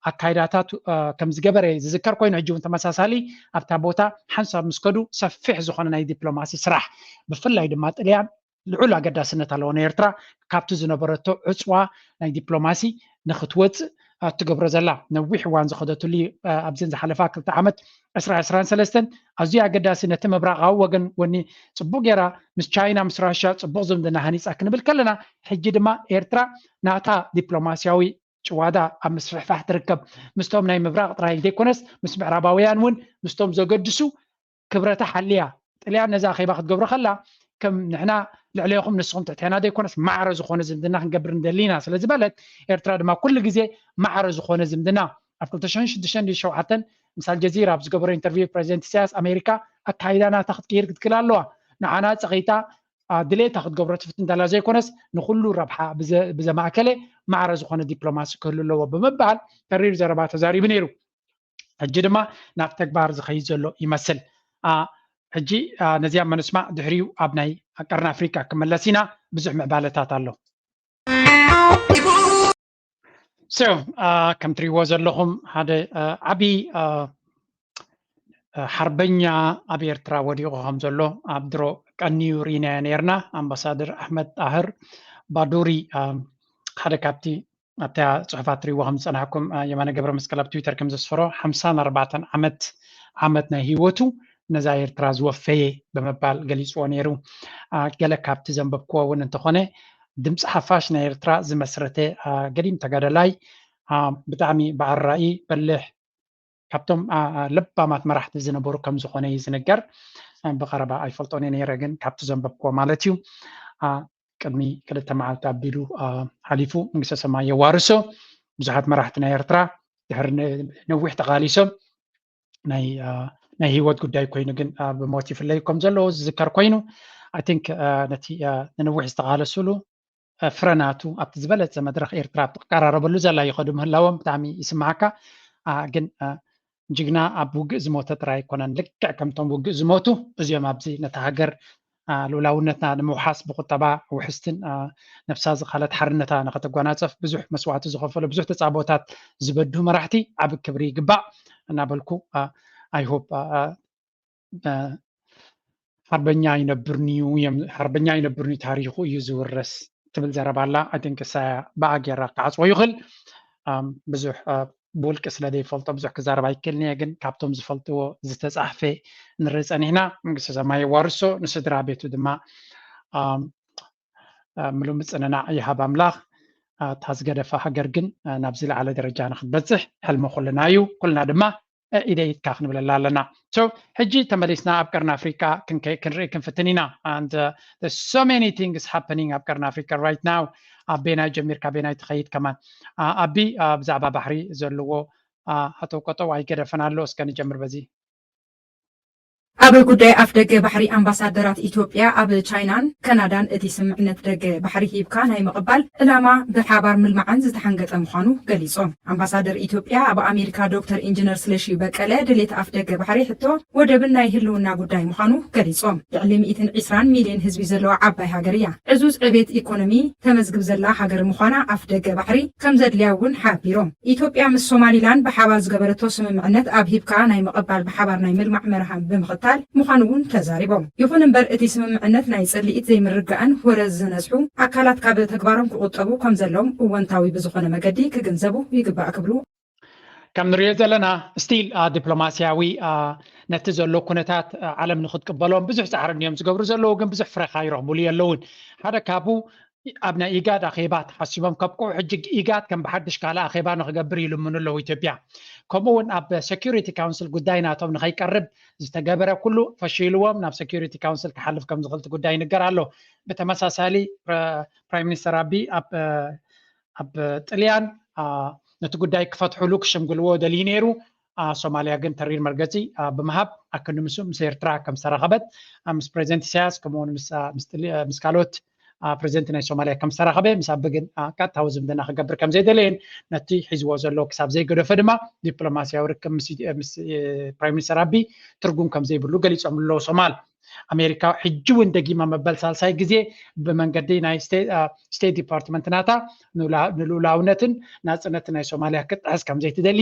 أكايداتات كم زجبري ذكر كوين عجون تمساسالي أبتابوتا حنسب مسكدو سفح زخنا ناي دبلوماسي سرح بفلا يدمات اليان العلا قد سنة لون إيرترا كابتو زنبرتو عصوا ناي دبلوماسي نختوت تقبر زلا نويح وان زخدتو لي أبزين زحلفاك التعامت أسرع سلستن أزيا قد سنة مبرغ وجن وني صبوق يرى مس تشاينا مس راشا صبوق زمدنا هنيس أكن بالكلنا حجي دما إيرترا ناتا دبلوماسياوي شوادا أمس رحفة تركب مستوم ناي مبرغ تراي ديكونس مس معرباويان ون مستوم زوجدسو كبرته حليا طلع نزاخي باخد قبر خلا كم نحنا لعليهم نسخم تحتنا ديكونس معرز خونه زمدنا نقبر ندلينا سلازي بلد إيرترا دما كل جزء معرز خونه زمدنا أفكر تشانش دشان دي شوعتن مثال جزيرة بس قبر انترفيو بريزنت سياس أمريكا أكايدانا تاخد كير كتكلالوا نعنا تغيتا دلي تاخد قبر تفتن دلا زي كونس نخلو ربحة بزا معكلة معرز خونه دبلوماسي كله لو بمبعل ترير زربات زاري بنيرو الجدما نافتك بارز خيزلو يمثل هجي نزيان ما نسمع دحريو أبناي قرن أفريقيا كملاسينا بزح معبالتات الله كم تري وزر لهم هذا أبي حربنيا أبي إيرترا وديو همزلو عبدرو كنيو رينا نيرنا أمباسادر أحمد طاهر بادوري هذا كابتي أبتاع صحفات تري وهمز أنا حكم يمانا قبر مسكلاب تويتر كم زسفرو 54 عمتنا هيوتو نزا إيرترا زوفيه بمبال قليس ونيرو قال كابتي زنببكوا وننتخونه دمس حفاشنا إيرترا زمسرته قديم تقادلاي بتعمي بعر رأي بلح كابتم لبا ما تمرحت زنبورو كم زخونه يزنقر بقربا أي فلطوني نيرغن كابتو زنببكوا مالتيو قدمي كده تمعال تابيلو حليفو مقصة سما يوارسو بزحات مرحتنا إيرترا دهر نوح تغاليسو ناي هيوات قداي كوينو جن بموتي في الليل كم زلو ذكر كوينو I think نتي نوح استغالسولو فرناتو أبتزبلت زي مدرخ إيرترا قرار بلو زلا يخدم هلاوم بتعمي يسمعك جن جينا أبو زموتة تراي كونن لك كم تنبو زموتو زي ما بزي نتهجر لولاونتنا نموحاس بقطبا وحستن نفساز خالد حرنتا نقطقواناتف بزح مسوعات زخفل بزح تصعبوتات زبدو مرحتي عبد كبري قبع أنا بلكو I hope حربنيا ينبرني تاريخو يزور رس تبل زربالا I think سا باقي رقعص ويخل ብዙሕ ብውልቂ ስለ ዘይፈልጦ ብዙሕ ክዛረብ ኣይክእልኒ ግን ካብቶም ዝፈልጥዎ ዝተጻሕፈ ንርኢ ፀኒሕና መንግስቲ ሰማይ ዋርሶ ንስድራ ቤቱ ድማ ምሉእ ምፅንናዕ ይሃብ ኣምላኽ እታ ዝገደፋ ሃገር ግን ናብ ዝለዓለ ደረጃ ንክትበፅሕ ሕልሚ ኩልና እዩ ኩልና ድማ ኢደይትካ ክንብለላ ኣለና ሕጂ ተመሊስና ኣብ ቀርኒ ኣፍሪካ ክንርኢ ክንፍትን ኢና and there's so many things happening ኣብ ቀርኒ ኣፍሪካ right now ኣቤናይ ጀሚርካ ቤናይ ትኸይድ ከማን ኣቢ ብዛዕባ ባሕሪ ዘለዎ ኣተውቀጠው ኣይገደፈና ኣሎ እስከ ንጀምር በዚ ኣብ ጉዳይ ኣፍ ደገ ባሕሪ ኣምባሳደራት ኢትዮጵያ ኣብ ቻይናን ካናዳን እቲ ስምዕነት ደገ ባሕሪ ሂብካ ናይ ምቕባል ዕላማ ብሓባር ምልማዓን ዝተሓንገጠ ምዃኑ ገሊጾም ኣምባሳደር ኢትዮጵያ ኣብ ኣሜሪካ ዶክተር ኢንጂነር ስለሺ በቀለ ድሌት ኣፍ ደገ ባሕሪ ሕቶ ወደብን ናይ ህልውና ጉዳይ ምዃኑ ገሊጾም ልዕሊ 120 ሚልዮን ህዝቢ ዘለዋ ዓባይ ሃገር እያ ዕዙዝ ዕቤት ኢኮኖሚ ተመዝግብ ዘላ ሃገር ምዃና ኣፍ ደገ ባሕሪ ከም ዘድልያ እውን ሓቢሮም ኢትዮጵያ ምስ ሶማሊላንድ ብሓባር ዝገበረቶ ስምምዕነት ኣብ ሂብካ ናይ ምቕባል ብሓባር ናይ ምልማዕ መርሃ ብምኽታል ምዃኑ እውን ተዛሪቦም ይኹን እምበር እቲ ስምምዕነት ናይ ጽልኢት ዘይምርግአን ወረዝ ዝነጽሑ ኣካላት ካብ ተግባሮም ክቁጠቡ ከም ዘሎም እወንታዊ ብዝኾነ መገዲ ክግንዘቡ ይግባእ ክብሉ ከም ንሪኦ ዘለና ስቲል ዲፕሎማስያዊ ነቲ ዘሎ ኩነታት ዓለም ንክትቅበሎም ብዙሕ ፃዕሪ እዮም ዝገብሩ ዘለዉ ግን ብዙሕ ፍረኻ ይረኽብሉ የለውን ሓደ ካብኡ ኣብ ናይ ኢጋድ ኣኼባ ተሓሲቦም ከብቅዑ ሕጂ ኢጋድ ከም ብሓድሽ ካልእ ኣኼባ ንክገብር ይልምኑ ኣለዉ ኢትዮጵያ ከምኡውን ኣብ ሴኪሪቲ ካውንስል ጉዳይ ናቶም ንኸይቀርብ ዝተገበረ ኩሉ ፈሺልዎም ናብ ሴኪሪቲ ካውንስል ክሓልፍ ከም ዝኽእል ጉዳይ ይንገር ኣሎ ብተመሳሳሊ ፕራይም ሚኒስተር ኣቢ ኣብ ጥልያን ነቲ ጉዳይ ክፈትሕሉ ክሽምግልዎ ደልዩ ነይሩ ሶማልያ ግን ተሪር መርገፂ ብምሃብ ኣክንምሱ ምስ ኤርትራ ከም ዝተረኸበት ምስ ፕሬዚደንት ኢሳያስ ከምኡውን ምስ ካልኦት ፕሬዚደንት ናይ ሶማልያ ከም ዝተረኸበ ምስ ኣቢ ግን ቀጥታዊ ዝምድና ክገብር ከም ዘይደለየን ነቲ ሒዝዎ ዘሎ ክሳብ ዘይገደፈ ድማ ዲፕሎማስያዊ ርክብ ምስ ፕራይም ሚኒስተር ኣቢ ትርጉም ከም ዘይብሉ ገሊፆም ኣለዉ ሶማል ኣሜሪካ ሕጂ እውን ደጊማ መበል ሳልሳይ ግዜ ብመንገዲ ናይ ስቴት ዲፓርትመንት ናታ ንሉላውነትን ናፅነትን ናይ ሶማልያ ክትጥሕስ ከም ዘይትደሊ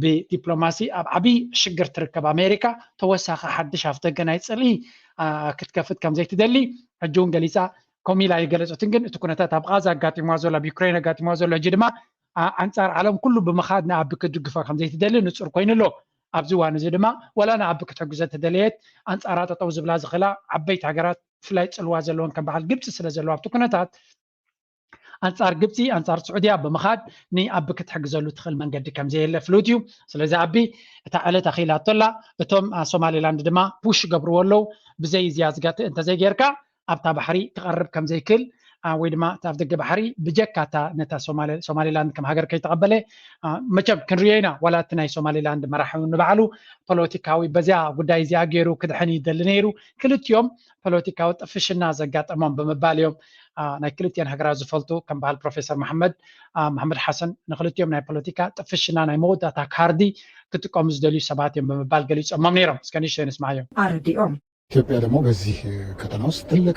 ብዲፕሎማሲ ኣብ ዓብይ ሽግር ትርከብ ኣሜሪካ ተወሳኺ ሓድሽ ኣፍ ደገ ናይ ፅልኢ ክትከፍት ከም ዘይትደሊ ሕጂ እውን ገሊፃ ኮሚላ ይገለፆትን ግን እቲ ኩነታት ኣብ ጋዛ ኣጋጢምዋ ዘሎ ኣብ ዩክሬን ኣጋጢምዋ ዘሎ ሕጂ ድማ ኣንፃር ዓለም ኩሉ ብምኻድ ንኣቢ ክድግፎ ከም ዘይትደሊ ንፁር ኮይኑ ኣሎ ኣብዚ እዋን እዚ ድማ ወላ ንኣቢ ክትሕግዞ ተደልየት ኣንፃራ ጠጠው ዝብላ ዝኽእላ ዓበይቲ ሃገራት ብፍላይ ፅልዋ ዘለዎን ከም በዓል ግብፂ ስለ ዘለዎ ኣብቲ ኩነታት ኣንፃር ግብፂ ኣንፃር ስዑድያ ብምኻድ ንኣቢ ክትሕግዘሉ ትኽእል መንገዲ ከም ዘየለ ፍሉጥ እዩ ስለዚ ኣቢ እታ ዕለት ኣኺላቶላ እቶም ሶማሊላንድ ድማ ፑሽ ገብርዎ ኣለዉ ብዘይ እዝያ ዝጋትእ እንተዘይጌርካ ኣብታ ባሕሪ ክቐርብ ከም ዘይክእል ወይ ድማ ኣብ ደገ ባሕሪ ብጀካታ ነታ ሶማሊላንድ ከም ሃገር ከይተቐበለ መቸም ክንሪኦ ኢና ዋላ እቲ ናይ ሶማሊላንድ መራሒ ንባዕሉ ፖለቲካዊ በዚያ ጉዳይ እዚኣ ገይሩ ክድሕን ይደሊ ነይሩ ክልቲኦም ፖለቲካዊ ጥፍሽና ዘጋጠሞም ብምባል እዮም ናይ ክልቲአን ሃገራት ዝፈልጡ ከም በዓል ፕሮፌሰር መሓመድ ሓሰን ንክልቲኦም ናይ ፖለቲካ ጥፍሽና ናይ መወዳእታ ካርዲ ክጥቀሙ ዝደልዩ ሰባት እዮም ብምባል ገሊፆሞም ነይሮም እስከ ንእሽተይ ንስማዕዮም ኣረዲኦም ኢትዮጵያ ደግሞ በዚህ ቀጠና ውስጥ ትልቅ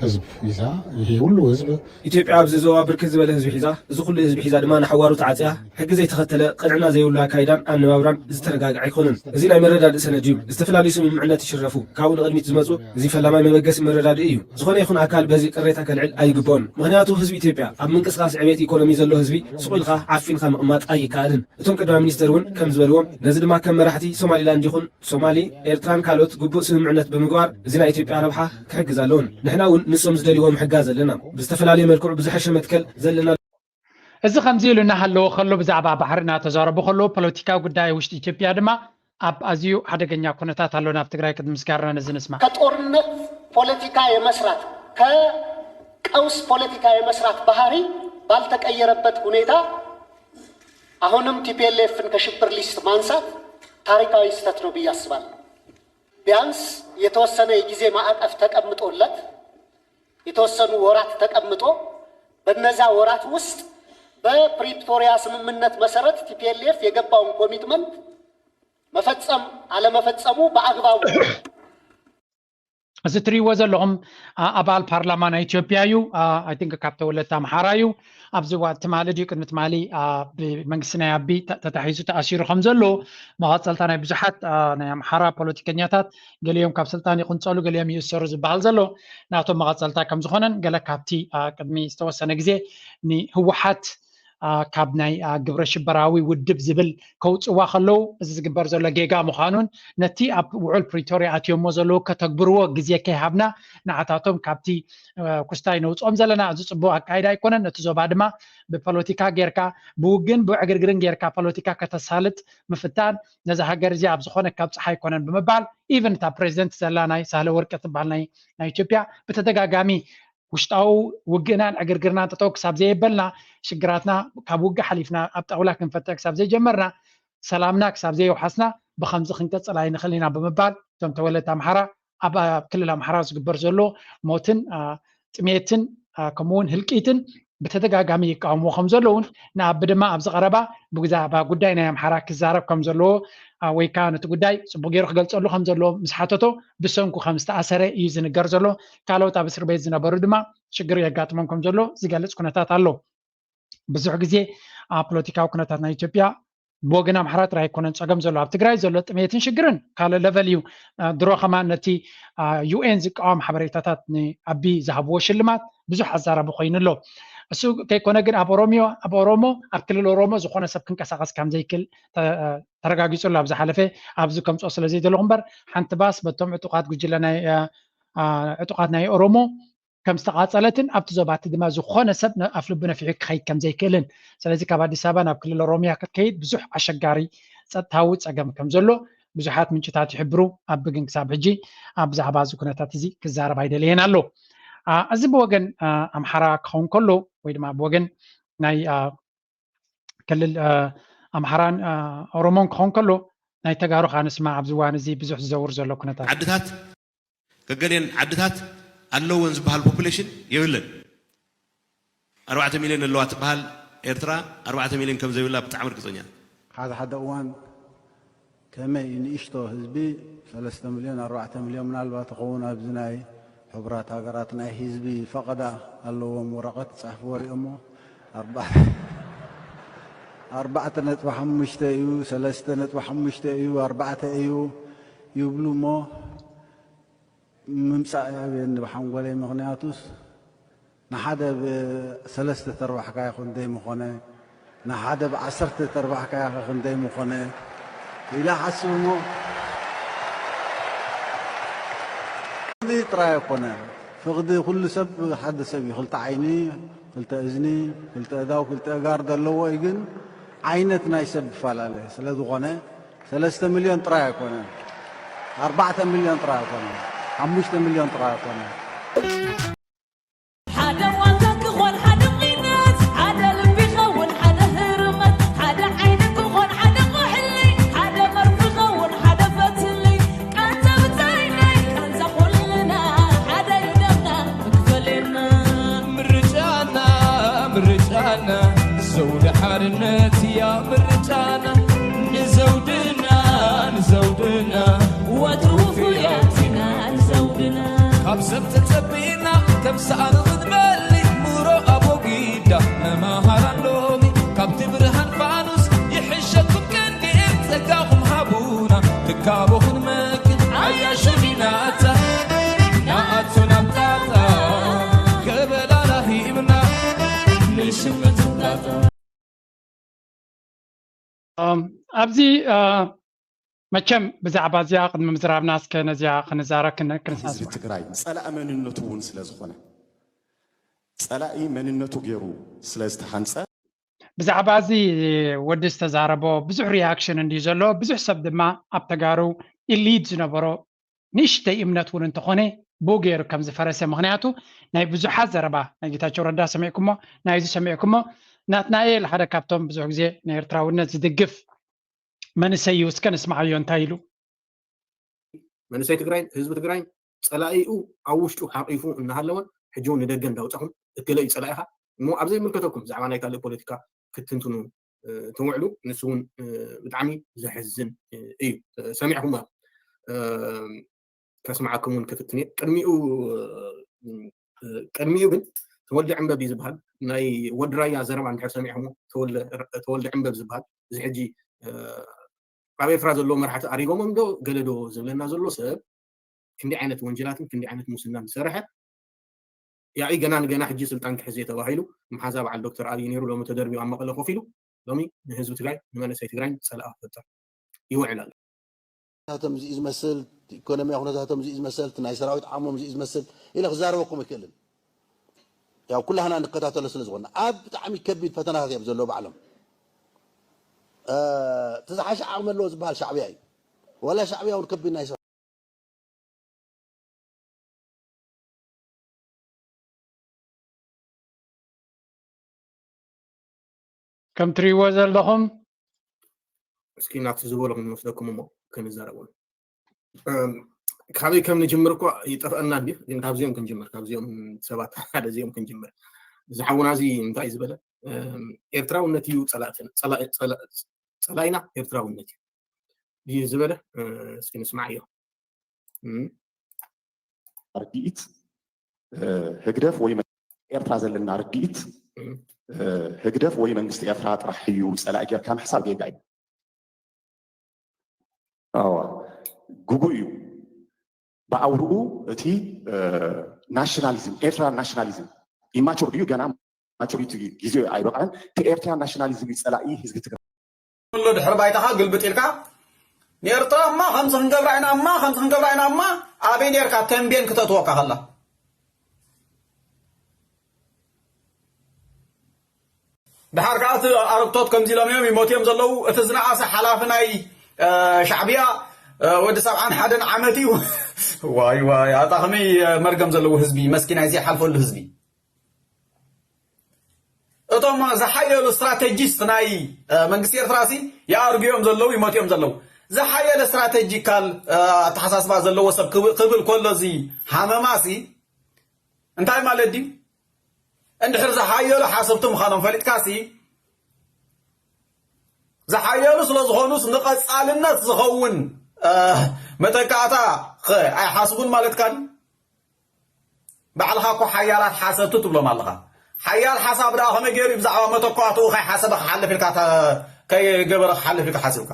ህዝብ ይዛ ይሄ ሁሉ ህዝብ ኢትዮጵያ ኣብዚ ዞባ ብርክት ዝበለ ህዝቢ ሒዛ እዚ ኩሉ ህዝቢ ሒዛ ድማ ንሓዋሩ ተዓፅያ ሕጊ ዘይተኸተለ ቅንዕና ዘይብሉ ኣካይዳን ኣነባብራን ዝተረጋግዐ ኣይኮነን እዚ ናይ መረዳድእ ሰነድ እዩ ዝተፈላለዩ ስምምዕነት ይሽረፉ ካብኡ ንቅድሚት ዝመፁ እዚ ፈላማይ መበገሲ መረዳድእ እዩ ዝኾነ ይኹን ኣካል በዚ ቅሬታ ከልዕል ኣይግብኦን ምክንያቱ ህዝቢ ኢትዮጵያ ኣብ ምንቅስቃስ ዕብየት ኢኮኖሚ ዘሎ ህዝቢ ስቑኢልካ ዓፊንካ ምቕማጥ ኣይከኣልን እቶም ቀዳማይ ሚኒስተር እውን ከም ዝበልዎም ነዚ ድማ ከም መራሕቲ ሶማሊላንድ ይኹን ሶማሊ ኤርትራን ካልኦት ግቡእ ስምምዕነት ብምግባር እዚ ናይ ኢትዮጵያ ረብሓ ክሕግዝ ኣለዎን ንሕና እውን ንሶም ዝደልይዎ ምሕጋዝ ኣለና ብዝተፈላለዩ መልክዑ ብዝሐሸ መትከል ዘለና እዚ ከምዚ ኢሉ እናሃለዎ ከሎ ብዛዕባ ባሕሪ እናተዛረቡ ከሎ ፖለቲካዊ ጉዳይ ውሽጢ ኢትዮጵያ ድማ ኣብ ኣዝዩ ሓደገኛ ኩነታት ኣሎ ናብ ትግራይ ክትምስጋርና ነዚ ንስማ ከጦርነት ፖለቲካ የመስራት ከቀውስ ፖለቲካ የመስራት ባህሪ ባልተቀየረበት ሁኔታ አሁንም ቲፒኤልኤፍን ከሽብር ሊስት ማንሳት ታሪካዊ ስህተት ነው ብዬ አስባለሁ። ቢያንስ የተወሰነ የጊዜ ማዕቀፍ ተቀምጦለት የተወሰኑ ወራት ተቀምጦ በነዛ ወራት ውስጥ በፕሪቶሪያ ስምምነት መሰረት ቲፒኤልኤፍ የገባውን ኮሚትመንት መፈጸም አለመፈጸሙ በአግባቡ እዚ ትሪእዎ ዘለኹም ኣባል ፓርላማ ናይ ኢትዮጵያ እዩ ኣይ ቲንክ ካብተ ወለተ ኣምሓራ እዩ ኣብዚ ትማሊ ድዩ ቅድሚ ትማሊ ብመንግስቲ ናይ ኣቢ ተታሒዙ ተኣሲሩ ከም ዘሎ መቐፀልታ ናይ ብዙሓት ናይ ኣምሓራ ፖለቲከኛታት ገሊኦም ካብ ስልጣን ይቁንፀሉ ገሊኦም ይእሰሩ ዝበሃል ዘሎ ናቶም መቐፀልታ ከም ዝኾነን ገለ ካብቲ ቅድሚ ዝተወሰነ ግዜ ንህወሓት ካብ ናይ ግብረ ሽበራዊ ውድብ ዝብል ከውፅዋ ከለው እዚ ዝግበር ዘሎ ጌጋ ምዃኑን ነቲ ኣብ ውዕል ፕሪቶሪያ ኣትዮሞ ዘለዉ ከተግብርዎ ግዜ ከይሃብና ንዓታቶም ካብቲ ኩስታይ ነውፅኦም ዘለና እዚ ፅቡቅ ኣካይዳ ኣይኮነን ነቲ ዞባ ድማ ብፖለቲካ ጌርካ ብውግን ብዕግርግርን ጌርካ ፖለቲካ ከተሳልጥ ምፍታን ነዚ ሃገር እዚ ኣብ ዝኾነ ካብ ፀሓይ ኣይኮነን ብምባል ኢቨን እታ ፕሬዚደንት ዘላ ናይ ሳህለ ወርቂ ትበሃል ናይ ኢትዮጵያ ብተደጋጋሚ ውሽጣዊ ውግእናን ዕግርግርናን ጠጠው ክሳብ ዘየበልና ሽግራትና ካብ ውግእ ሓሊፍና ኣብ ጣውላ ክንፈትሕ ክሳብ ዘይጀመርና ሰላምና ክሳብ ዘይወሓስና ብከምዚ ክንቀፅል ኣይንኽእል ኢና ብምባል እቶም ተወለድቲ ኣምሓራ ኣብ ክልል ኣምሓራ ዝግበር ዘሎ ሞትን ጥሜትን ከምኡውን ህልቂትን ብተደጋጋሚ ይቃወምዎ ከም ዘለውን ንኣቢ ድማ ኣብዚ ቀረባ ብዛዕባ ጉዳይ ናይ ኣምሓራ ክዛረብ ከም ዘለዎ ወይ ከዓ ነቲ ጉዳይ ፅቡቅ ገይሩ ክገልፀሉ ከም ዘለዎ ምስ ሓተቶ ብሰንኩ ከም ዝተኣሰረ እዩ ዝንገር ዘሎ ካልኦት ኣብ እስር ቤት ዝነበሩ ድማ ሽግር የጋጥሞም ከም ዘሎ ዝገልፅ ኩነታት ኣሎ ብዙሕ ግዜ ፖለቲካዊ ኩነታት ናይ ኢትዮጵያ ብወገን ኣምሓራ ጥራይ ኣይኮነን ፀገም ዘሎ ኣብ ትግራይ ዘሎ ጥሜትን ሽግርን ካልእ ለቨል እዩ ድሮ ከማ ነቲ ዩኤን ዝቃወም ሓበሬታታት ንኣቢ ዝሃብዎ ሽልማት ብዙሕ ኣዛረቢ ኮይኑ ኣሎ እሱ ከይኮነ ግን ኣብ ኦሮሞ ኣብ ክልል ኦሮሞ ዝኾነ ሰብ ክንቀሳቀስ ከም ዘይክእል ተረጋጊፁሉ ኣብ ዝሓለፈ ኣብዚ ከምፅኦ ስለ ዘይደለኹ እምበር ሓንቲ ባስ በቶም ዕጡቃት ጉጅለ ናይ ዕጡቃት ናይ ኦሮሞ ከም ዝተቃፀለትን ኣብቲ ዞባቲ ድማ ዝኾነ ሰብ ኣፍ ልቡ ነፊዑ ክኸይድ ከም ዘይክእልን ስለዚ ካብ ኣዲስ ኣበባ ናብ ክልል ኦሮሚያ ክትከይድ ብዙሕ ኣሸጋሪ ፀጥታዊ ፀገም ከም ዘሎ ብዙሓት ምንጭታት ይሕብሩ ኣብ ግን ክሳብ ሕጂ ኣብ ብዛዕባ እዚ ኩነታት እዚ ክዛረብ ኣይደለየን ኣሎ እዚ ብወገን ኣምሓራ ክኸውን ከሎ ወይ ድማ ብወገን ናይ ክልል ኣምሓራን ኦሮሞን ክኸውን ከሎ ናይ ተጋሩ ካንስማ ኣብዚ እዋን እዚ ብዙሕ ዝዘውር ዘሎ ኩነታት ዓድታት ገገሌን ዓድታት ኣለውን ዝበሃል ፖፑሌሽን የብለን 4 ሚልዮን ኣለዋ ትበሃል ኤርትራ 4 ሚልዮን ከም ዘይብላ ብጣዕሚ ርግፀኛ ሓደ እዋን ከመይ ንእሽቶ ህዝቢ 3 ሚልዮን 4 ሚልዮን ምናልባት ክኸውን ኣብዚ ናይ حبرات هاجراتنا حزبي فقد الله ورقت صحف وريمو 4.5 ايو 3.5 ايو 4 ايو يبلو مو ممسا بين بحنقولي مغنياتوس نحدا ب3 تربح كاي يكون داي مخونه نحدا ب10 تربح كاي يكون داي مخونه الى حسمو ترى يكونه فقد كل سب حد سبي خلت عيني خلت اذني خلت اذا خلت اجار دلو يجن عينتنا يسب فلاله سلازو غنه 3 مليون ترى يكونه 4 مليون ترى يكونه 5 مليون ترى يكونه حرنت يا مرجانا نزودنا وتوفياتنا نزودنا خمسة تتبينا كم سعر غدبالي مرو أبو قيدة ما هرانومي كم تبرهن فانوس يحشكم كان قيم تكاهم حبونا تكابوخن ماكن عيا شبيناتا ناعتنا بتاتا كبلا رهيبنا نشمت بتاتا ኣብዚ መቸም ብዛዕባ እዚኣ ቅድሚ ምዝራብና እስከ ነዚኣ ክንዛረብ ክንሳስ ትግራይ ፀላእ መንነቱ እውን ስለ ዝኾነ ፀላኢ መንነቱ ገይሩ ስለ ዝተሓንፀ ብዛዕባ እዚ ወዲ ዝተዛረቦ ብዙሕ ሪያክሽን እንዲ ዘሎ ብዙሕ ሰብ ድማ ኣብ ተጋሩ ኢሊድ ዝነበሮ ንእሽተይ እምነት እውን እንተኾነ ብኡ ገይሩ ከም ዝፈረሰ ምክንያቱ ናይ ብዙሓት ዘረባ ናይ ጌታቸው ረዳ ሰሚዕኩሞ ናይዚ ሰሚዕኩሞ ናትናኤል ሓደ ካብቶም ብዙሕ ግዜ ናይ ኤርትራውነት ዝድግፍ መንእሰይ እዩ እስከ ንስማዓዮ እንታይ ኢሉ መንእሰይ ትግራይ ህዝቢ ትግራይ ፀላኢኡ ኣብ ውሽጡ ሓቂፉ እናሃለወ ሕጂ እውን ንደገ እንዳውፃኹም እትገለ እዩ ፀላኢኻ እሞ ኣብ ዘይምልከተኩም ብዛዕባ ናይ ካልእ ፖለቲካ ክትንትኑ ትውዕሉ ንሱ እውን ብጣዕሚ ዘሕዝን እዩ ሰሚዕኩም ከስማዓኩም እውን ክፍትኒ ቅድሚኡ ግን ተወልዲ ዕንበብ እዩ ዝበሃል ናይ ወዲ ራያ ዘረባ እንድሕር ሰሚዕኹም ተወልዲ ዕንበብ ዝበሃል እዚ ሕጂ ኣብ ኤርትራ ዘሎ መራሕቲ ኣሪጎሞም ዶ ገለ ዶ ዝብለና ዘሎ ሰብ ክንደይ ዓይነት ወንጀላትን ክንደይ ዓይነት ሙስናን ዝሰርሐ ያይ ገና ሕጂ ስልጣን ክሕዝ ተባሂሉ መሓዛ በዓል ዶክተር ኣብይ ነይሩ ሎሚ ተደርቢኡ ኣብ መቐለ ኮፍ ኢሉ ሎሚ ንህዝቢ ትግራይ ንመንእሰይ ትግራይ ፀላኣ ፈጠር ይውዕል ኣሎ هاتم زي يمثل إيكونومي أخونا هاتم زي يمثل تناي سراويت عمهم زي يمثل إلى خزاربكم يكلم يا كلها هنا نقطات ولا سلزغنا أب تعمي كبير فتنا هذه يبذلوا بعلم تزحش عمل له زبال شعبي ولا شعبي أو نكبي الناس كم تري وزر لهم مسكينات زبولهم نفسكم مو كنزاربون كابي كم نجمر كو يطفئنا دي ግን ካብዚኦም ክንጅምር ካብዚኦም ሰባት ሓደ ዚኦም ክንጅምር ዝሓውና እዚ እንታይ ዝበለ ኤርትራውነት እዩ ፀላይና ኤርትራውነት እዩ ዝበለ እስኪ ንስማዕ እዩ ርግኢት ህግደፍ ወይ ኤርትራ ዘለና ርግኢት ህግደፍ ወይ መንግስቲ ኤርትራ ጥራሕ እዩ ፀላኢ ጌርካ ምሕሳብ ጌጋ እዩ ጉጉ እዩ በአውርኡ እቲ ናሽናሊዝም ኤርትራ ናሽናሊዝም ኢማቹር እዩ ገና ማቹሪቲ ጊዜው ኣይበቃን ኤርትራ ናሽናሊዝም ይፀላኢ ህዝቢ ትግራይ ኩሉ ድሕሪ ባይታኻ ግልብጥ ኢልካ ንኤርትራ እማ ከምዚ ክንገብር ኢና እማ ከምዚ ክንገብር ኢና እማ ኣበይ ነርካ ተንቤን ክተትወካ ከላ ድሓር ከዓ እቲ ኣረግቶት ከምዚ ኢሎም እዮም ይሞትዮም ዘለው እቲ ዝነኣሰ ሓላፊ ናይ ሻዕብያ ወዲ 71 ዓመት እዩ ዋይ ዋይ ኣጣኸሚ መርገም ዘለዎ ህዝቢ መስኪና እዚ ሓልፈሉ ህዝቢ እቶም ዝሓየሉ ስትራቴጂስት ናይ መንግስቲ ኤርትራ ሲ ይኣርግዮም ዘለው ይሞትዮም ዘለው ዝሓየለ ስትራቴጂካል ኣተሓሳስባ ዘለዎ ሰብ ክብል ከሎ እዚ ሃመማ ሲ እንታይ ማለት ድዩ እንድሕር ዝሓየሉ ሓሰብቲ ምዃኖም ፈሊጥካ ሲ ዝሓየሉ ስለዝኾኑስ ንቐፃልነት ዝኸውን መተካእታ ኣይሓስቡን ማለት ካን ባዕልኻ እኮ ሓያላት ሓሰብቲ ትብሎም ኣለኻ ሓያል ሓሳብ ዳ ከመይ ገይሩ ብዛዕባ መተካእትኡ ከይሓሰበ ክሓልፍ ኢልካ ከይገበረ ክሓልፍ ኢልካ ሓሲብካ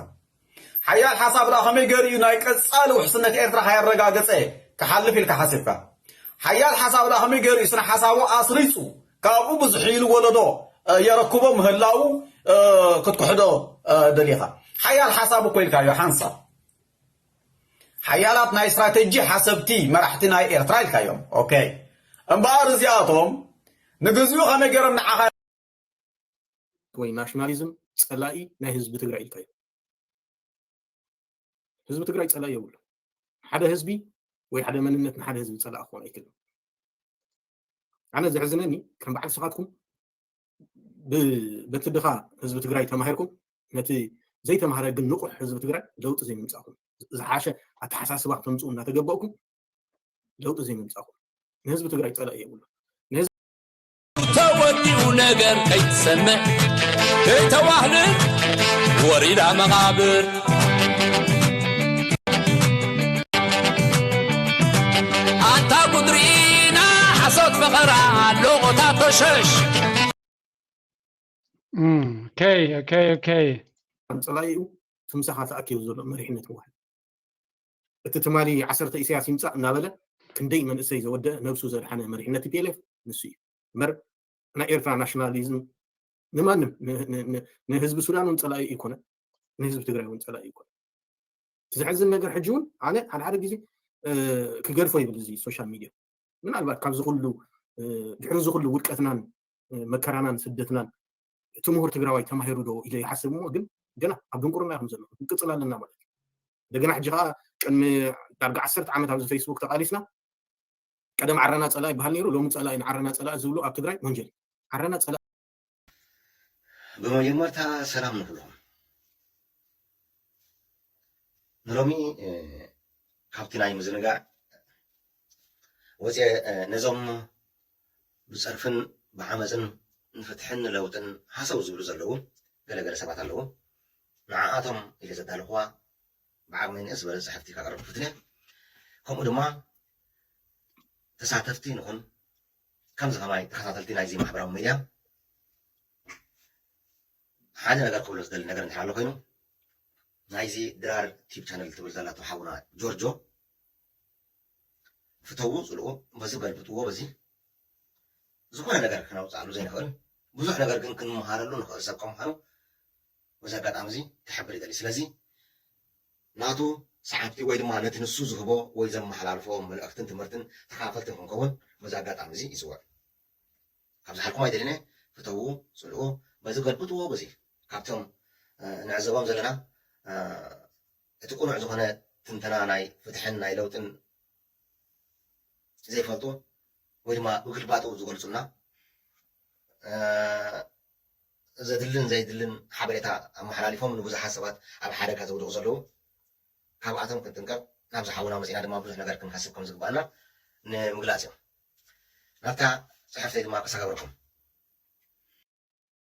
ሓያል ሓሳብ ዳ ከመይ ገይሩ እዩ ናይ ቀፃሊ ውሕስነት ኤርትራ ከያረጋገፀ ክሓልፍ ኢልካ ሓሲብካ ሓያል ሓሳብ ዳ ከመይ ገይሩ እዩ ስነ ሓሳቡ ኣስሪፁ ካብኡ ብዙሕ ኢሉ ወለዶ የረክቦ ምህላው ክትኩሕዶ ደሊኻ ሓያል ሓሳብ እኮ ኢልካዮ ሓንሳብ ሓያላት ናይ ስትራቴጂ ሓሰብቲ መራሕቲ ናይ ኤርትራ ኢልካዮም ኦኬ እምበኣር እዚኣቶም ንግዚኡ ከመይ ገይሮም ንዓኻ ወይ ናሽናሊዝም ፀላኢ ናይ ህዝቢ ትግራይ ኢልካዮ ህዝቢ ትግራይ ፀላኢ የብሉ ሓደ ህዝቢ ወይ ሓደ መንነት ንሓደ ህዝቢ ፀላኢ ክኾን ኣይክእልን ኣነ ዘሕዝነኒ ከም በዓል ስኻትኩም በቲ ድኻ ህዝቢ ትግራይ ተማሂርኩም ነቲ ዘይተማሃረ ግን ንቑሕ ህዝቢ ትግራይ ለውጢ ዘይምምፃእኩም ዝሓሸ ኣተሓሳስባ ክተምፅኡ እናተገበእኩም ለውጢ ዘይምምፃእኩም ንህዝቢ ትግራይ ፀላኢ የብሉ ተወዲኡ ነገር ከይትሰምዕ ከይተዋህልል ወሪዳ መቓብር ኣንታ ቁድሪና ሓሶት መቐራ ሎቆታ ተሸሽ اوكي ፀላኢኡ ትምሳኻ ተኣኪቡ ዘሎ መሪሕነት ምዋህል እቲ ትማሊ 10 ኢሳያስ ይምፃእ እናበለ ክንደይ መንእሰይ ዘወደአ ነብሱ ዘድሓነ መሪሕነት ቲፒኤልኤፍ ንሱ እዩ እምበር ናይ ኤርትራ ናሽናሊዝም ንማንም ንህዝቢ ሱዳን እውን ፀላኢ ይኮነ ንህዝቢ ትግራይ እውን ፀላኢ ይኮነ ዝሕዝን ነገር ሕጂ እውን ኣነ ሓደ ግዜ ክገድፎ ይብል እዚ ሶሻል ሚድያ ምናልባት ካብዚ ኩሉ ድሕሪ እዚ ኩሉ ውድቀትናን መከራናን ስደትናን እቲ ምሁር ትግራዋይ ተማሂሩ ዶ ኢለ ይሓስብ እሞ ግን ገና ኣብ ድንቁርና ይኹም ዘሎ ክንቅፅል ኣለና ማለት እዩ እንደገና ሕጂ ከዓ ቅድሚ ዳርጋ 10 ዓመት ኣብዚ ፌስቡክ ተቃሊስና ቀደም ዓረና ፀላኢ ይበሃል ነይሩ ሎሚ ፀላኢ ንዓረና ፀላኢ ዝብሉ ኣብ ትግራይ ወንጀል ዓረና ፀላኢ ብመጀመርታ ሰላም ንብሎም ንሎሚ ካብቲ ናይ ምዝንጋዕ ወፂ ነዞም ብፀርፍን ብዓመፅን ንፍትሕን ለውጥን ሓሰቡ ዝብሉ ዘለዉ ገለገለ ሰባት ኣለዉ ንዓኣቶም ኢለ ዘዳልኽዋ ብዓቅሚ ንእስ ዝበለ ፅሕፍቲ ካቀርብ ፍትነ ከምኡ ድማ ተሳተፍቲ ንኹን ከምዚ ከማይ ተኸታተልቲ ናይዚ ማሕበራዊ ሚድያ ሓደ ነገር ክብሎ ዝደሊ ነገር እንታይ ኣሎ ኮይኑ ናይዚ ድራር ቲብ ቻነል ትብል ዘላቶ ሓውና ጆርጆ ፍተው ፅልኡ በዚ ገልብጥዎ በዚ ዝኾነ ነገር ክነውፅኣሉ ዘይንኽእል ብዙሕ ነገር ግን ክንመሃረሉ ንኽእል ሰብ ከምዃኑ በዚ ኣጋጣሚ እዚ ክሕብር ይደሊ ስለዚ ናቱ ሰዓብቲ ወይ ድማ ነቲ ንሱ ዝህቦ ወይ ዘመሓላልፎ መልእኽትን ትምህርትን ተካፈልቲ ክንከውን በዚ ኣጋጣሚ እዚ ይፅውዕ ካብ ዝሓልኩም ኣይደሊነ ፍተው ፅልኡ በዚ ገልብጥዎ በዚ ካብቶም ንዕዘቦም ዘለና እቲ ቁኑዕ ዝኾነ ትንተና ናይ ፍትሕን ናይ ለውጥን ዘይፈልጡ ወይ ድማ ብግልባጡ ዝገልፁና ዘድልን ዘይድልን ሓበሬታ ኣመሓላሊፎም ንብዙሓት ሰባት ኣብ ሓደጋ ዘውድቑ ዘለዉ ካብኣቶም ክንጥንቀቕ ናብ ዝሓውና መፂና ድማ ብዙሕ ነገር ክንሓስብ ከም ዝግባአና ንምግላፅ እዮም ናብታ ፅሕፍተይ ድማ ክሰገበርኩም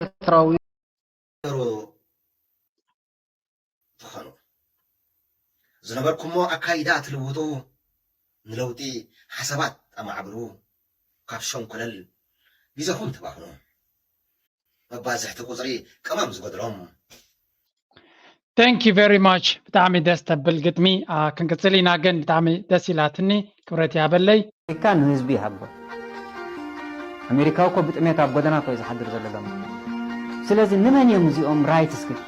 ኤርትራዊ ትኾኑ ዝነበርኩሞ ኣካይዳ ትልውጡ ንለውጢ ሓሳባት ኣማዕብሉ ካብ ሸንኮለል ግዜኹም ትባኽኑ መባዝሕቲ ቁፅሪ ቀማም ዝጎድሎም Thank you very much. ብጣዕሚ ደስ ተብል ግጥሚ ክንቅፅል ኢና ግን ብጣዕሚ ደስ ኢላትኒ ክብረት ያበለይ ኣሜሪካ ንህዝቢ ይሃቦ ኣሜሪካ እኮ ብጥሜት ኣብ ጎደና ኮ ዝሓድር ዘለሎም ስለዚ ንመን እዮም እዚኦም ራይትስ ግን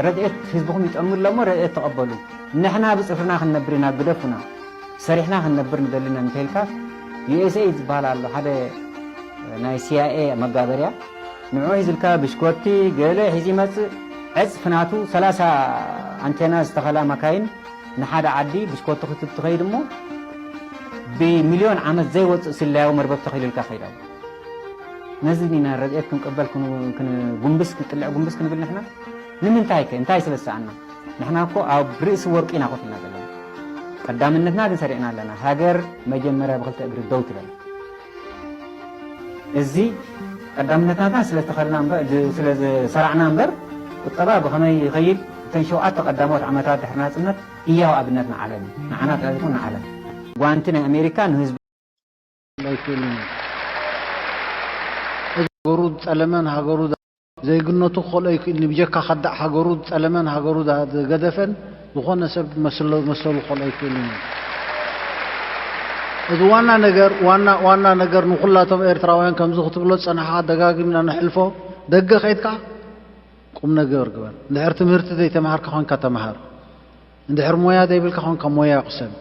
ረድኤት ህዝብኩም ይጠምሉ እሞ ረድኤት ተቐበሉ ንሕና ብፅፍርና ክንነብር ኢና ግደፉና ሰሪሕና ክንነብር ንደልና እንተልካ USA ዝበሃል ኣሎ ሓደ ናይ CIA መጋበርያ ንዑ ሒዝልካ ብሽኮቲ ገለ ሒዚ መፅእ ዕፅ ፍናቱ 30 አንቴና ዝተኸላ መካይን ንሓደ ዓዲ ብሽኮቲ ክትትኸይድ እሞ ብሚልዮን ዓመት ዘይወፅእ ስላያዊ መርበብ ተኸይልልካ ኸይዳ ነዚ ኒና ረድኤት ክንቅበል ጉንብስ ክጥልዕ ጉንብስ ክንብል ንሕና ንምንታይ ከ እንታይ ስለሰዓና ንሕና እኮ ኣብ ርእሲ ወርቂ ኢና ኮፍልና ዘለና ቀዳምነትና ግን ሰሪዕና ኣለና ሃገር መጀመርያ ብክልተ እግሪ ደው ትበል እዚ ቀዳምነትና ስለተኸልና ስለሰራዕና እምበር ቁጠባ ብኸመይ ይኸይድ እተን 7 ቀዳሞት ዓመታት ድሕሪ ናፅነት እያው ኣብነት ንዓለም ንዓና ጥራይ ንዓለም ጓንቲ ናይ ኣሜሪካ ንህዝቢ ሃገሩ ፀለመን ሃገሩ ዘይግነቱ ክኸሎ ይክእልኒ ብጀካ ከዳዕ ሃገሩ ፀለመን ሃገሩ ገደፈን ዝኾነ ሰብ መሰሉ ክኸሎ ይክእልኒ እዚ ዋና ነገር ንኩላቶም ኤርትራውያን ከምዚ ክትብሎ ፀናሓ ደጋጊምና ንሕልፎ ደገ ኸይድካ ቁም ነገር ግበር እንድሕር ትምህርቲ ዘይተማሃርካ ኮንካ ተማሃር እንድሕር ሞያ ዘይብልካ ኮንካ ሞያ ቅሰብ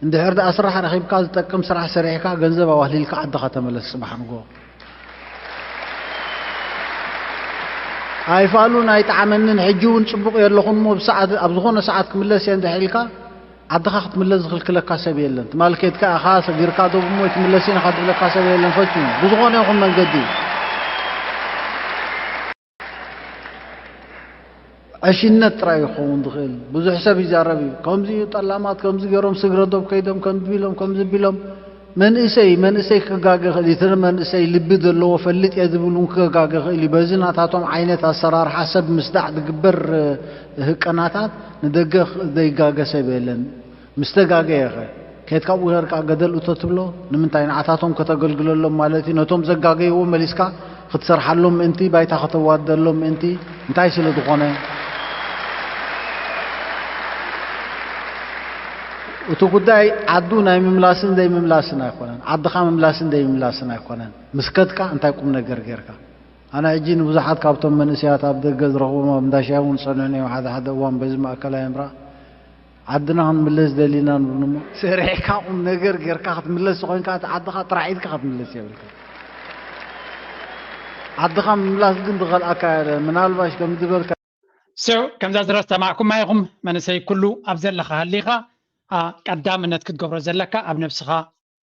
እንድሕር ዳ ስራሕ ረኺብካ ዝጠቅም ስራሕ ሰሪሕካ ገንዘብ ኣዋህሊልካ ዓድኻ ተመለስ ፅባሕ ንጎ ኣይፋሉን ኣይጣዕመንን ሕጂ እውን ፅቡቕ የለኹን ሞ ብሰዓት ኣብ ዝኾነ ሰዓት ክምለስ እየ እንድሕኢልካ ዓድኻ ክትምለስ ዝኽልክለካ ሰብ የለን ትማል ከይድካ ኢኻ ሰጊርካ ደሞ ትምለስ ኢና ዝብለካ ሰብ የለን ፈፂሙ ብዝኾነ ይኹን መንገዲ عشنة ترايخون دخل بزح سبي زاربي كم زي طلامات كم زي جرام سجردهم كيدهم كم زي بيلهم من إسي كجاجة خلي ترى من إسي لبيد اللي هو فلت يذبلون كجاجة خلي بزنا تعطهم عينة السرار حسب مستعد جبر هكناتات ندقة ذي جاجة سبيلن مستجاجة يا أخي كيت كابو هرك عقدل وتطبلو نمنتين عطاتهم كتقول لهم مالتي نتوم زجاجة هو مليسكا ختصر حلهم أنتي بايتا خطوات دلهم أنتي انتاي سلو دخانه وتقولي عدونا مملاسن داي مملاسن أخوان عد خام مملاسن داي مملاسن أخوان مسكتك أنت يكون نجرجرك أنا أجين وزحات كابتن من سيات عبد القدر هو مداشون صنعني وهذا وان بزم أكله إمرأة عدنا هم ملز دلينا نمو سريعك هم نجرجرك خد ملز سخين كات عد خات رعيد خد ملز يبلك عد خام مملاس جند غل أكاير من الباش كم تقول كم زادرست معكم ما يقوم من سي كله أبزل لخ هالليخة قدامنا تكتجبر زلك أب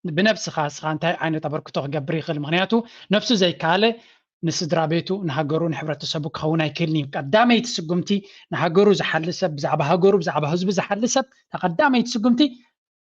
بنفسها سخا أنت عين تبركته جبري خل مغنياته نفسه زي كاله نسدرا بيتو نهاجرون حبرة سبوك خونا يكلني قدامي تسقمتي نهاجرو زحل سب زعبها جرو زعبها هزب زحل سب تقدامي تسقمتي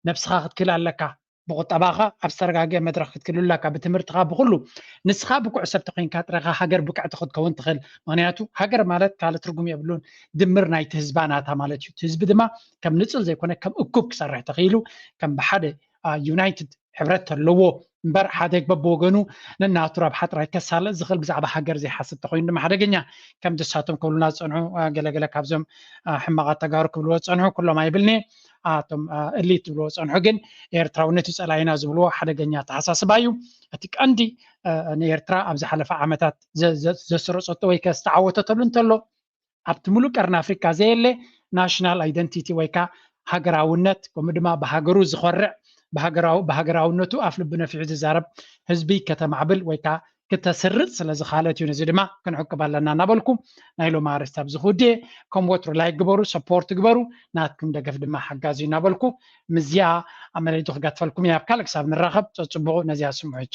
نفسها كل لك بقط أباها أبصر مدرخ كل لك بتمرتها بقوله نسخة بقع سبتقين كاترها هاجر بقع تاخد كون تخل مغنياته هاجر مالت كالت رقم يبلون دمرنا يتهزباناتها مالت تهزب دما كم نصل زي كنا كم أكوك سرح تخيلو كم بحد يونايتد حبرت اللو مبر حدك ببوغنو نناترا بحطرا كسال زغل بزعبا حجر زي حسب تقوين دم حدقنيا كم دساتهم كلنا صنعوا قلقلك كابزم حماقات تجارب كلوا صنعوا كل ما يبلني آتم اللي تبلو صنعوا جن إيرتراونتي سألاينا زبلوا حدقنيا تحساس بايو أتك عندي ንኤርትራ ኣብ ዝሓለፈ ዓመታት ዘስረፀቶ ወይ ከስተዓወተተሉ እንተሎ ኣብቲ ሙሉእ ቀርኒ ኣፍሪካ ዘየለ ናሽናል አይደንቲቲ ወይ ከዓ ሃገራውነት ከምኡ ድማ ብሃገሩ ዝኮርዕ ብሃገራውነቱ ኣፍ ልቢ ነፊዑ ዝዛረብ ህዝቢ ከተማዕብል ወይ ከዓ ክተስርፅ ስለ ዝኻለት እዩ ነዚ ድማ ክንዕቅብ ኣለና እናበልኩ ናይ ሎማ ኣርእስቲ ኣብዚ ክውድእ ከም ወትሩ ላይ ግበሩ ሰፖርት ግበሩ ናትኩም ደገፍ ድማ ሓጋዙ እናበልኩ ምዝያ ኣመለይቱ ክጋትፈልኩም እያ ኣብ ካልእ ክሳብ ንራኸብ ፀፅቡቑ ነዚያ ስምዑ